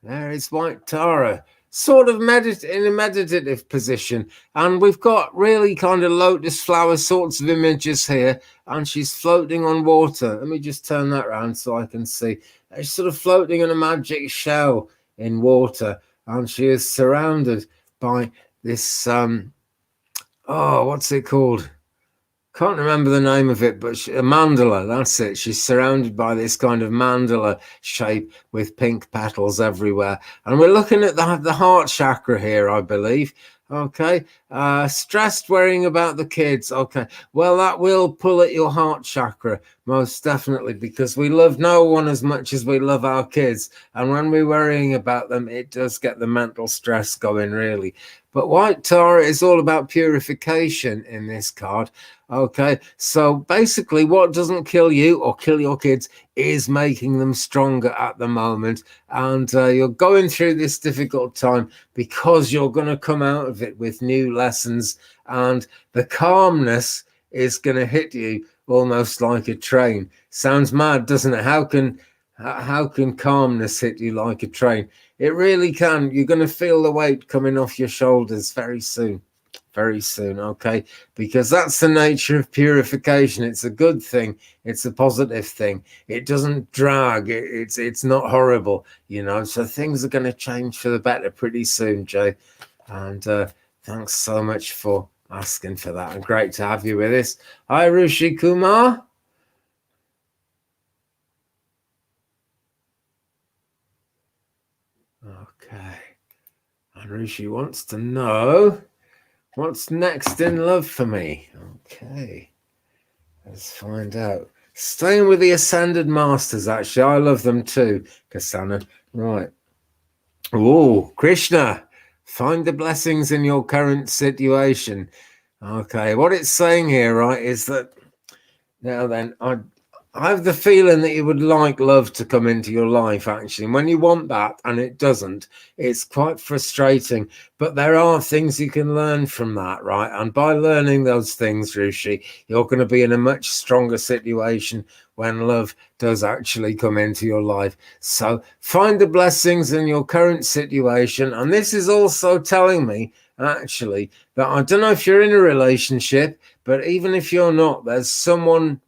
There is White Tara. Sort of in a meditative position, and we've got really kind of lotus flower sorts of images here, and she's floating on water. Let me just turn that around so I can see. She's sort of floating in a magic shell in water, and she is surrounded by this what's it called? Can't remember the name of it, but a mandala, that's it. She's surrounded by this kind of mandala shape with pink petals everywhere. And we're looking at the heart chakra here, I believe. Okay. Stressed, worrying about the kids. Okay. Well, that will pull at your heart chakra, most definitely, because we love no one as much as we love our kids. And when we're worrying about them, it does get the mental stress going, really. But White Tara is all about purification in this card. Okay, so basically what doesn't kill you or kill your kids is making them stronger at the moment. And you're going through this difficult time because you're going to come out of it with new lessons, and the calmness is going to hit you almost like a train. Sounds mad, doesn't it? How can calmness hit you like a train? It really can. You're going to feel the weight coming off your shoulders very soon. Very soon, okay? Because that's the nature of purification. It's a good thing. It's a positive thing. It doesn't drag. It's not horrible, you know? So things are going to change for the better pretty soon, Jay. And thanks so much for asking for that. And great to have you with us. Hi, Rishi Kumar. Okay. And Rishi wants to know, what's next in love for me? Okay, let's find out. Staying with the Ascended Masters, actually. I love them too, Kasana. Right. Oh, Krishna, find the blessings in your current situation. Okay, what it's saying here, right, is that now then, I have the feeling that you would like love to come into your life, actually. And when you want that and it doesn't, it's quite frustrating. But there are things you can learn from that, right? And by learning those things, Rishi, you're going to be in a much stronger situation when love does actually come into your life. So find the blessings in your current situation. And this is also telling me, actually, that I don't know if you're in a relationship, but even if you're not, there's someone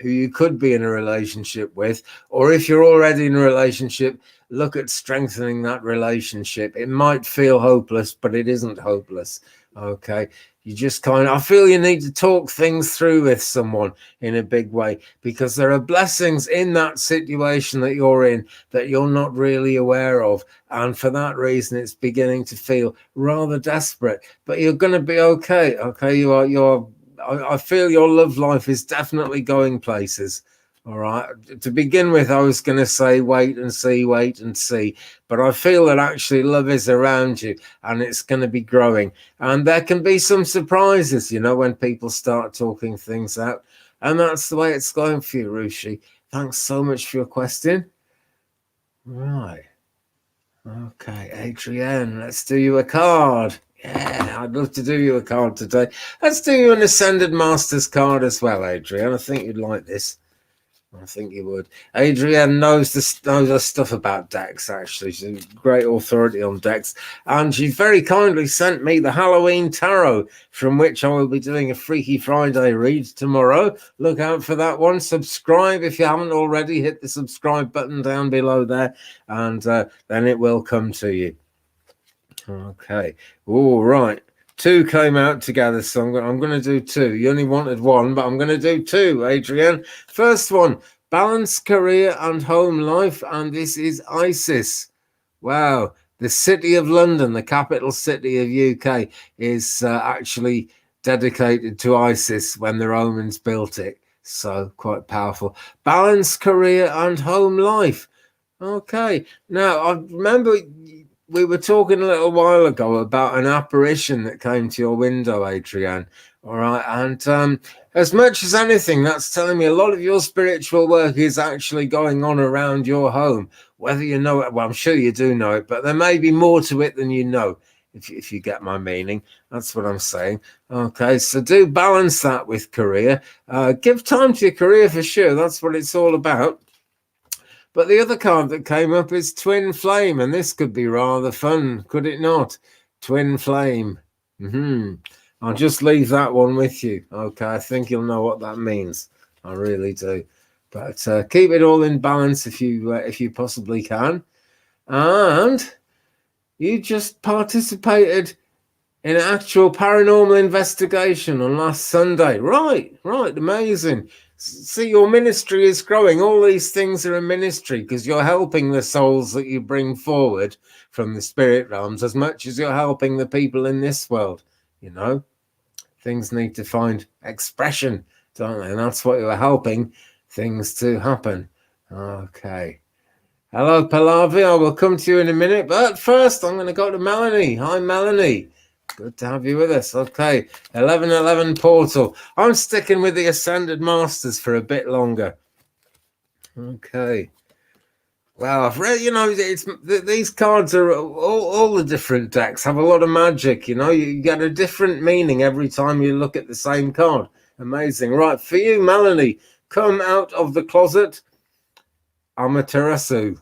who you could be in a relationship with, or if you're already in a relationship, look at strengthening that relationship. It might feel hopeless, but it isn't hopeless. Okay, you just I feel you need to talk things through with someone in a big way, because there are blessings in that situation that you're in that you're not really aware of, and for that reason it's beginning to feel rather desperate. But you're going to be okay. Okay, you're I feel your love life is definitely going places. All right. To begin with, I was going to say wait and see. But I feel that actually love is around you and it's going to be growing. And there can be some surprises, when people start talking things out. And that's the way it's going for you, Rushi. Thanks so much for your question. Right. Okay, Adrienne, let's do you a card. Yeah, I'd love to do you a card today. Let's do you an Ascended Masters card as well, Adrienne. I think you'd like this. I think you would. Adrienne knows the stuff about decks, actually. She's a great authority on decks. And she very kindly sent me the Halloween Tarot, from which I will be doing a Freaky Friday read tomorrow. Look out for that one. Subscribe if you haven't already. Hit the subscribe button down below there, and then it will come to you. Okay. All right. 2 came out together, so I'm going to do 2. You only wanted 1, but I'm going to do 2, Adrienne. First one, balance career and home life, and this is Isis. Wow. The city of London, the capital city of UK, is actually dedicated to Isis when the Romans built it. So quite powerful. Balance career and home life. Okay. Now, I remember we were talking a little while ago about an apparition that came to your window, Adrienne. All right. And as much as anything, that's telling me a lot of your spiritual work is actually going on around your home, whether you know it. Well, I'm sure you do know it, but there may be more to it than you know, if you get my meaning. That's what I'm saying. Okay. So do balance that with career. Give time to your career for sure. That's what it's all about. But the other card that came up is Twin Flame, and this could be rather fun, could it not? Twin Flame. I'll just leave that one with you. Okay, I think you'll know what that means. I really do. But keep it all in balance if you possibly can. And you just participated in an actual paranormal investigation on last Sunday. Right, amazing. See, your ministry is growing. All these things are a ministry because you're helping the souls that you bring forward from the spirit realms as much as you're helping the people in this world. Things need to find expression, don't they? And that's what you're helping things to happen. Okay. Hello, Pallavi. I will come to you in a minute. But first, I'm going to go to Melanie. Hi, Melanie. Good to have you with us. Okay, 1111 portal. I'm sticking with the Ascended Masters for a bit longer. Okay. Well, I've read, these cards are all the different decks have a lot of magic. You get a different meaning every time you look at the same card. Amazing. Right, for you, Melanie, come out of the closet, Amaterasu,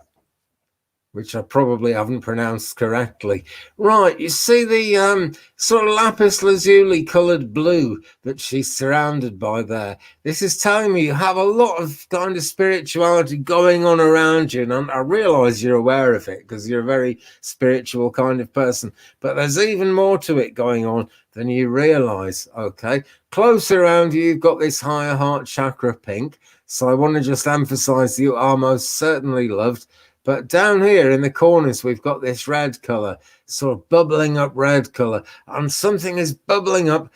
which I probably haven't pronounced correctly. Right, you see the sort of lapis lazuli coloured blue that she's surrounded by there. This is telling me you have a lot of kind of spirituality going on around you, and I realise you're aware of it because you're a very spiritual kind of person, but there's even more to it going on than you realise, okay? Close around you, you've got this higher heart chakra pink, so I want to just emphasise you are most certainly loved. But down here in the corners, we've got this red color, sort of bubbling up red color, and something is bubbling up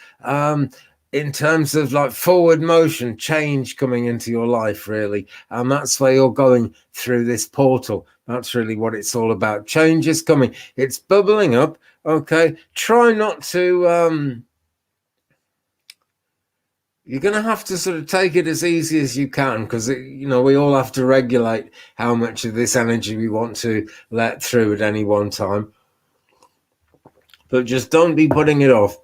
in terms of like forward motion, change coming into your life, really. And that's where you're going through this portal. That's really what it's all about. Change is coming. It's bubbling up. Okay. Try not to, you're going to have to sort of take it as easy as you can, because, you know, we all have to regulate how much of this energy we want to let through at any one time. But just don't be putting it off.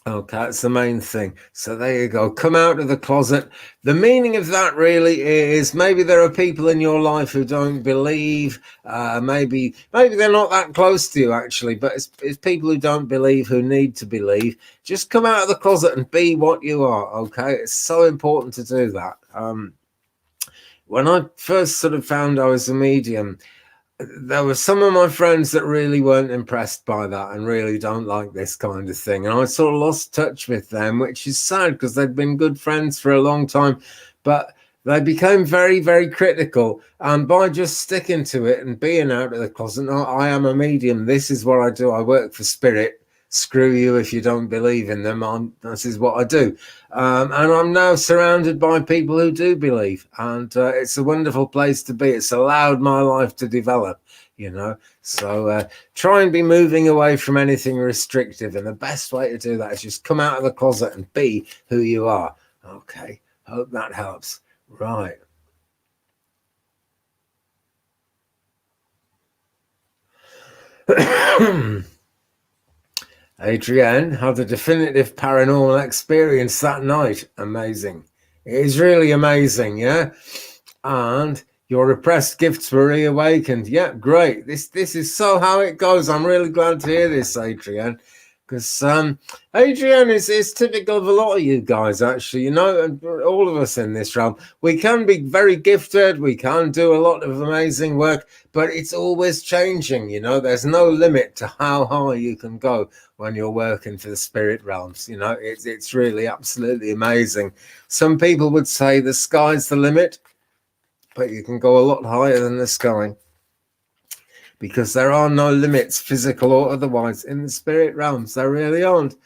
Okay, that's the main thing. So there you go. Come out of the closet. The meaning of that really is maybe there are people in your life who don't believe. Maybe they're not that close to you actually, but it's people who don't believe who need to believe. Just come out of the closet and be what you are. Okay, it's so important to do that. When I first sort of found I was a medium, there were some of my friends that really weren't impressed by that and really don't like this kind of thing. And I sort of lost touch with them, which is sad because they'd been good friends for a long time. But they became very, very critical. And by just sticking to it and being out of the closet, no, I am a medium. This is what I do. I work for spirit. Screw you if you don't believe in them. This is what I do. And I'm now surrounded by people who do believe. And it's a wonderful place to be. It's allowed my life to develop, you know. So try and be moving away from anything restrictive. And the best way to do that is just come out of the closet and be who you are. Okay. Hope that helps. Right. Adrienne had a definitive paranormal experience that night. Amazing. It is really amazing, yeah? And your repressed gifts were reawakened. Yeah, great. This is so how it goes. I'm really glad to hear this, Adrienne. Because Adrienne is typical of a lot of you guys, actually, you know, and all of us in this realm. We can be very gifted, we can do a lot of amazing work, but it's always changing, you know. There's no limit to how high you can go when you're working for the spirit realms, you know. It's really absolutely amazing. Some people would say the sky's the limit, but you can go a lot higher than the sky, because there are no limits, physical or otherwise, in the spirit realms. There really aren't.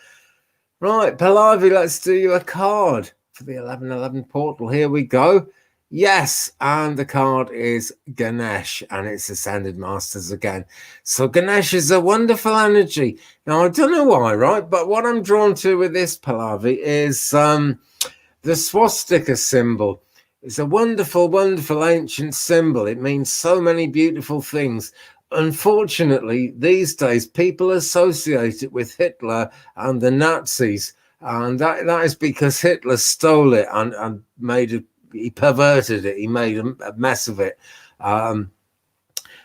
Right, Pallavi, let's do you a card for the 1111 portal. Here we go. Yes, and the card is Ganesh, and it's Ascended Masters again. So Ganesh is a wonderful energy. Now, I don't know why, right? But what I'm drawn to with this, Pallavi, is the swastika symbol. It's a wonderful, wonderful ancient symbol. It means so many beautiful things. Unfortunately, these days, people associate it with Hitler and the Nazis. And that is because Hitler stole it and made it, he perverted it. He made a mess of it. And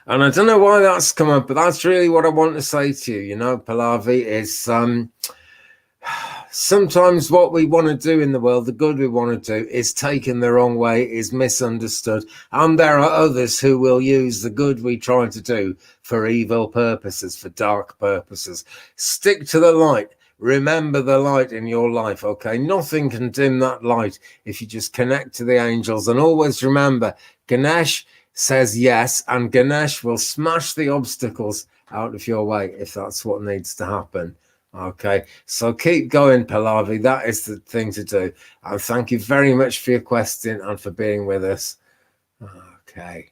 I don't know why that's come up, but that's really what I want to say to you, you know, Pallavi, is sometimes what we want to do in the world, the good we want to do, is taken the wrong way, is misunderstood. And there are others who will use the good we try to do for evil purposes, for dark purposes. Stick to the light. Remember the light in your life, okay? Nothing can dim that light if you just connect to the angels. And always remember, Ganesh says yes, and Ganesh will smash the obstacles out of your way if that's what needs to happen. Okay, so keep going, Pallavi. That is the thing to do. And thank you very much for your question and for being with us. Okay.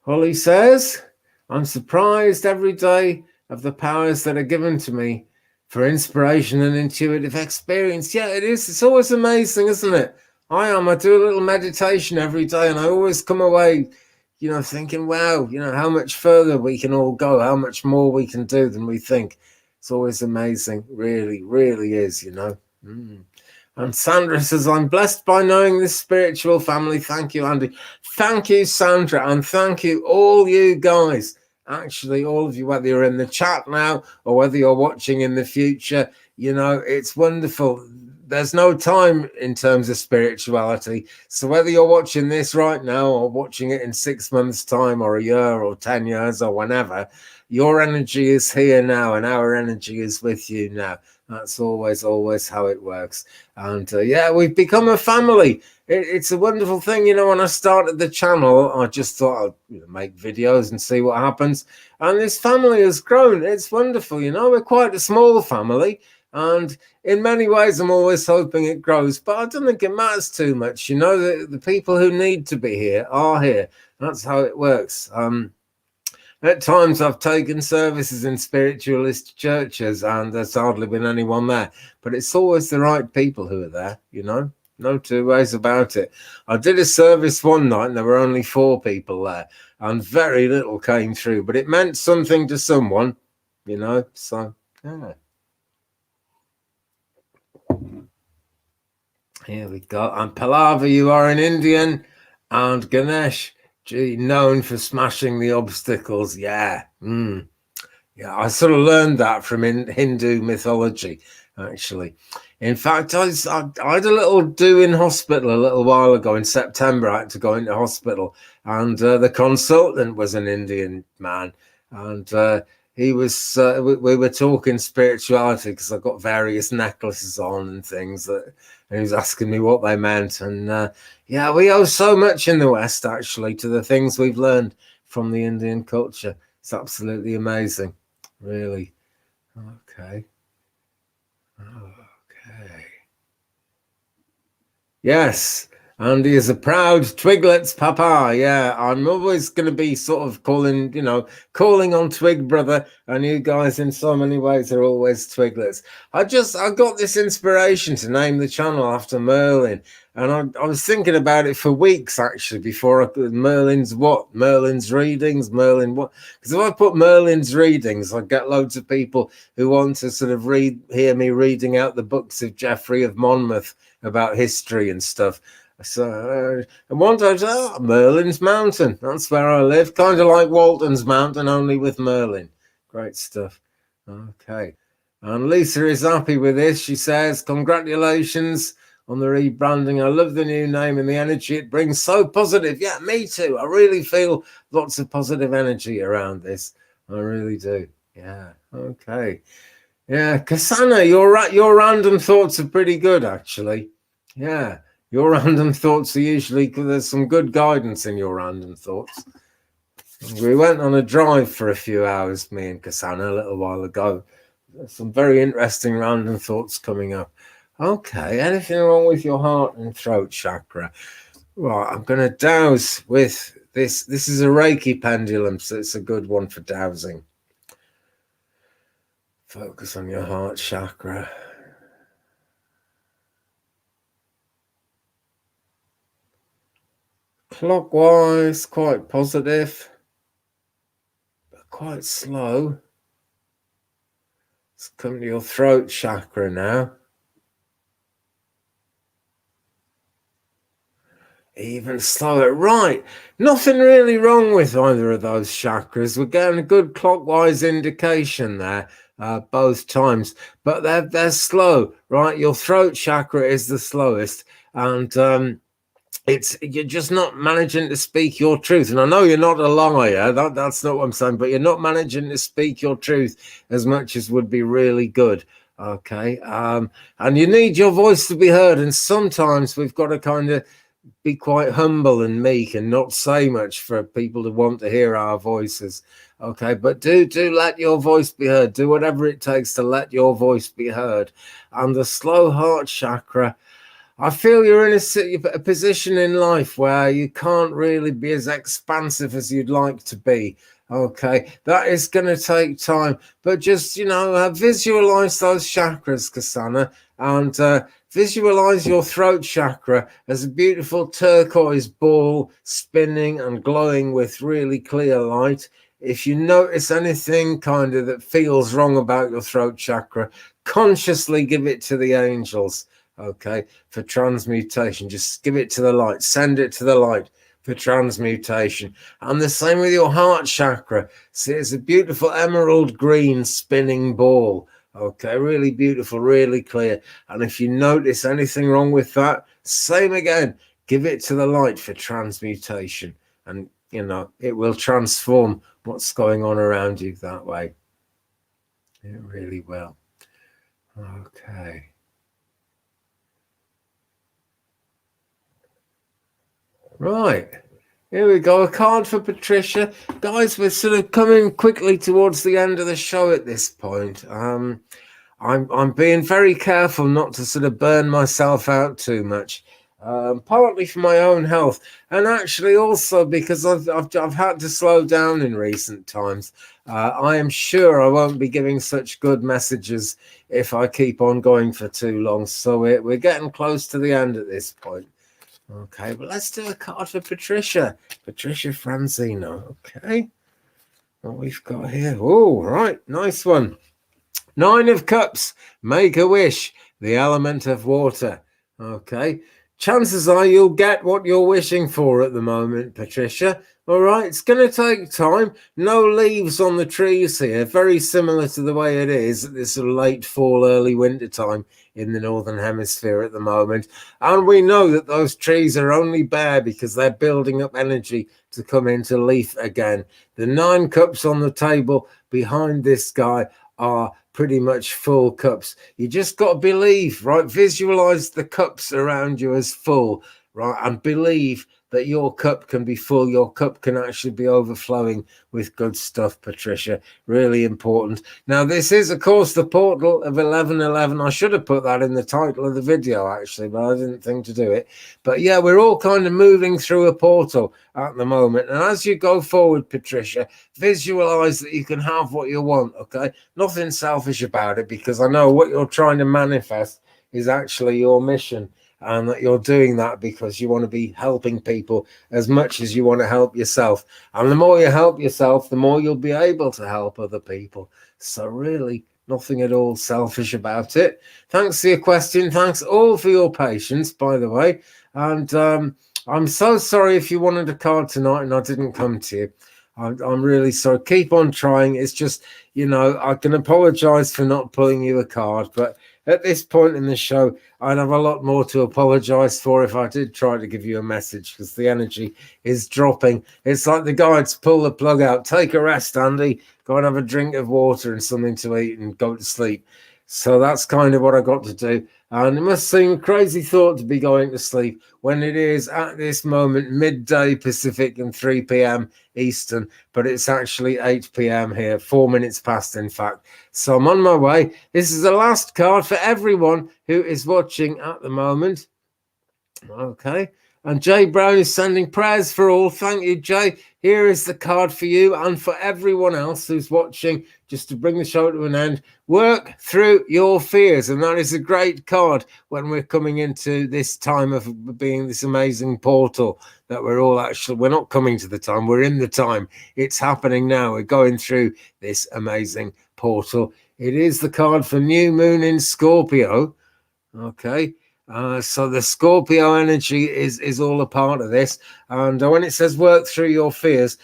Holly says, I'm surprised every day of the powers that are given to me for inspiration and intuitive experience. Yeah, it is. It's always amazing, isn't it? I am. I do a little meditation every day, and I always come away, you know, thinking, wow, you know, how much further we can all go, how much more we can do than we think. It's always amazing. Really, really is, you know. And Sandra says, I'm blessed by knowing this spiritual family. Thank you, Andy. Thank you, Sandra. And thank you, all you guys. Actually, all of you, whether you're in the chat now or whether you're watching in the future, you know, it's wonderful. There's no time in terms of spirituality. So whether you're watching this right now or watching it in 6 months' time or a year or 10 years or whenever, your energy is here now and our energy is with you now. That's always how it works. And yeah, we've become a family. It's a wonderful thing. You know, when I started the channel, I just thought I'd make videos and see what happens. And this family has grown. It's wonderful. You know, we're quite a small family. And in many ways, I'm always hoping it grows, but I don't think it matters too much. You know, the people who need to be here are here. That's how it works. At times I've taken services in spiritualist churches and there's hardly been anyone there, but it's always the right people who are there, you know, no two ways about it. I did a service one night and there were only 4 people there and very little came through, but it meant something to someone, you know, so yeah. Here we go. And Palava, you are an Indian, and Ganesh, gee, known for smashing the obstacles. Yeah. Yeah, I sort of learned that from Hindu mythology, actually. In fact, I had a little do in hospital a little while ago in September. I had to go into hospital, and the consultant was an Indian man, and he was. We were talking spirituality because I got various necklaces on and things that. And he was asking me what they meant, and yeah, we owe so much in the West actually to the things we've learned from the Indian culture. It's absolutely amazing, really. Okay. Yes, Andy is a proud Twiglets papa. Yeah, I'm always going to be sort of calling, you know, calling on Twig brother, and you guys in so many ways are always Twiglets. I got this inspiration to name the channel after Merlin, and I was thinking about it for weeks actually before I put Merlin's readings, Merlin what? Because if I put Merlin's readings, I get loads of people who want to sort of hear me reading out the books of Geoffrey of Monmouth about history and stuff. So and one time, Merlin's Mountain. That's where I live. Kind of like Walton's Mountain, only with Merlin. Great stuff. Okay. And Lisa is happy with this. She says, congratulations on the rebranding. I love the new name and the energy it brings. So positive. Yeah, me too. I really feel lots of positive energy around this. I really do. Yeah. Okay. Yeah. Kasana, your random thoughts are pretty good, actually. Yeah. Your random thoughts are usually, there's some good guidance in your random thoughts. We went on a drive for a few hours, me and Kasana, a little while ago. There's some very interesting random thoughts coming up. Okay, anything wrong with your heart and throat chakra? Right, I'm going to douse with this. This is a Reiki pendulum, so it's a good one for dowsing. Focus on your heart chakra. Clockwise, quite positive, but quite slow. Let's come to your throat chakra now. Even slower. Right. Nothing really wrong with either of those chakras. We're getting a good clockwise indication there both times, but they're slow, right? Your throat chakra is the slowest, and you're just not managing to speak your truth. And I know you're not a liar, that's not what I'm saying, but you're not managing to speak your truth as much as would be really good. Okay. And you need your voice to be heard, and sometimes we've got to kind of be quite humble and meek and not say much for people to want to hear our voices. Okay, but do let your voice be heard. Do whatever it takes to let your voice be heard. And the slow heart chakra, I feel you're in a position in life where you can't really be as expansive as you'd like to be. Okay, that is going to take time, but just, you know, visualize those chakras, Kasana, and visualize your throat chakra as a beautiful turquoise ball spinning and glowing with really clear light. If you notice anything kind of that feels wrong about your throat chakra, consciously give it to the angels. Okay, for transmutation, just give it to the light, send it to the light for transmutation. And the same with your heart chakra. See, it's a beautiful emerald green spinning ball. Okay, really beautiful, really clear. And if you notice anything wrong with that, same again, give it to the light for transmutation, and you know it will transform what's going on around you that way. It really will. Okay. Right, here we go. A card for Patricia. Guys, we're sort of coming quickly towards the end of the show at this point. I'm being very careful not to sort of burn myself out too much. Partly for my own health, and actually also because I've had to slow down in recent times. I am sure I won't be giving such good messages if I keep on going for too long. So we're getting close to the end at this point. Okay, but let's do a card for Patricia Franzino. Okay, what we've got here. Oh, right, nice one. 9 of Cups, make a wish, the element of water. Okay, chances are you'll get what you're wishing for at the moment, Patricia. All right, it's going to take time. No leaves on the trees here, very similar to the way it is at this sort of late fall, early winter time in the Northern Hemisphere at the moment. And we know that those trees are only bare because they're building up energy to come into leaf again. The 9 cups on the table behind this guy are pretty much full cups. You just got to believe, right? Visualize the cups around you as full, right? And believe that your cup can be full. Your cup can actually be overflowing with good stuff, Patricia. Really important. Now, this is, of course, the portal of 1111. I should have put that in the title of the video, actually, but I didn't think to do it. But yeah, we're all kind of moving through a portal at the moment. And as you go forward, Patricia, visualize that you can have what you want, okay? Nothing selfish about it, because I know what you're trying to manifest is actually your mission, and that you're doing that because you want to be helping people as much as you want to help yourself. And the more you help yourself, the more you'll be able to help other people. So really, nothing at all selfish about it. Thanks for your question. Thanks all for your patience, by the way. And I'm so sorry if you wanted a card tonight and I didn't come to you. I'm really sorry. Keep on trying. It's just, you know, I can apologize for not pulling you a card, but at this point in the show, I'd have a lot more to apologize for if I did try to give you a message, because the energy is dropping. It's like the guides pull the plug out. Take a rest, Andy. Go and have a drink of water and something to eat and go to sleep. So that's kind of what I got to do. And it must seem a crazy thought to be going to sleep when it is at this moment midday Pacific and 3 p.m. Eastern, but it's actually 8 p.m. here, 4 minutes past, in fact. So I'm on my way. This is the last card for everyone who is watching at the moment. Okay. And Jay Brown is sending prayers for all. Thank you, Jay. Here is the card for you and for everyone else who's watching, just to bring the show to an end. Work through your fears. And that is a great card when we're coming into this time of being this amazing portal that we're all actually, we're not coming to the time, we're in the time. It's happening now. We're going through this amazing portal. It is the card for New Moon in Scorpio. Okay. So the Scorpio energy is all a part of this. And when it says work through your fears,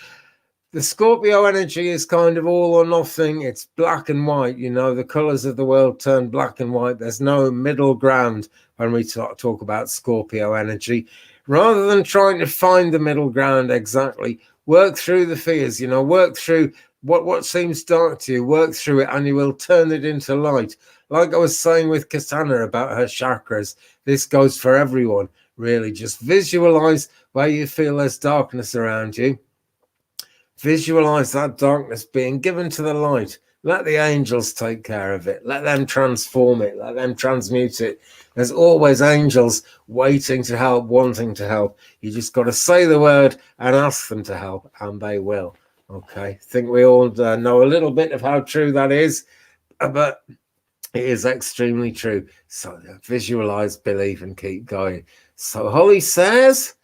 the Scorpio energy is kind of all or nothing. It's black and white. You know, the colors of the world turn black and white. There's no middle ground when we talk about Scorpio energy. Rather than trying to find the middle ground exactly, work through the fears, you know, work through what seems dark to you, work through it, and you will turn it into light. Like I was saying with Cassandra about her chakras, this goes for everyone, really. Just visualize where you feel there's darkness around you. Visualize that darkness being given to the light. Let the angels take care of it. Let them transform it. Let them transmute it. There's always angels waiting to help, wanting to help. You just got to say the word and ask them to help, and they will. Okay, I think we all know a little bit of how true that is, but it is extremely true. So visualize, believe, and keep going. So Holly says,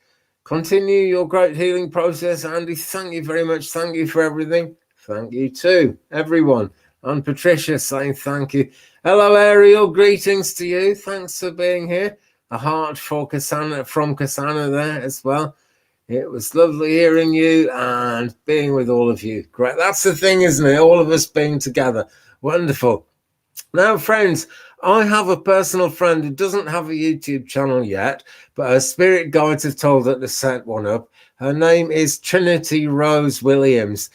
continue your great healing process, Andy. Thank you very much. Thank you for everything. Thank you too, everyone. And Patricia saying thank you. Hello, Ariel. Greetings to you. Thanks for being here. A heart for Cassandra, from Cassandra there as well. It was lovely hearing you and being with all of you. Great. That's the thing, isn't it? All of us being together. Wonderful. Now, friends, I have a personal friend who doesn't have a YouTube channel yet, but her spirit guides have told her to set one up. Her name is Trinity Rose Williams.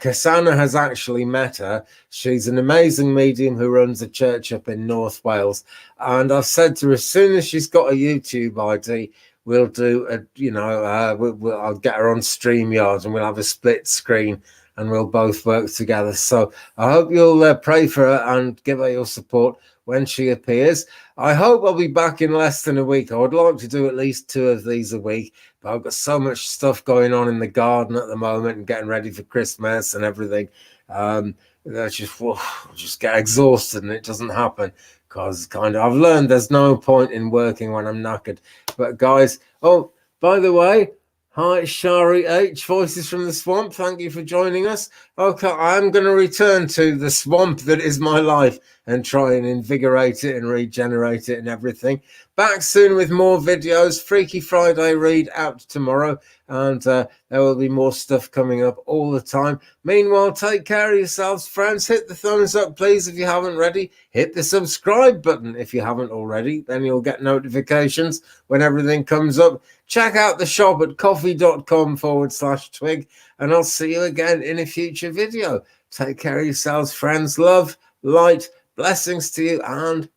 Cassandra has actually met her. She's an amazing medium who runs a church up in North Wales. And I've said to her, as soon as she's got a YouTube ID, we'll do a, I'll get her on StreamYard and we'll have a split screen and we'll both work together. So I hope you'll pray for her and give her your support when she appears. I hope I'll be back in less than a week. I would like to do at least 2 of these a week, but I've got so much stuff going on in the garden at the moment and getting ready for Christmas and everything. I just get exhausted and it doesn't happen, because I've learned there's no point in working when I'm knackered. But guys, oh, by the way, hi, Shari H, Voices from the Swamp. Thank you for joining us. Okay, I'm going to return to the swamp that is my life and try and invigorate it and regenerate it and everything. Back soon with more videos. Freaky Friday read out tomorrow, and there will be more stuff coming up all the time. Meanwhile, take care of yourselves, friends. Hit the thumbs up, please, if you haven't already. Hit the subscribe button if you haven't already. Then you'll get notifications when everything comes up. Check out the shop at coffee.com/twig, and I'll see you again in a future video. Take care of yourselves, friends. Love, light, blessings to you, and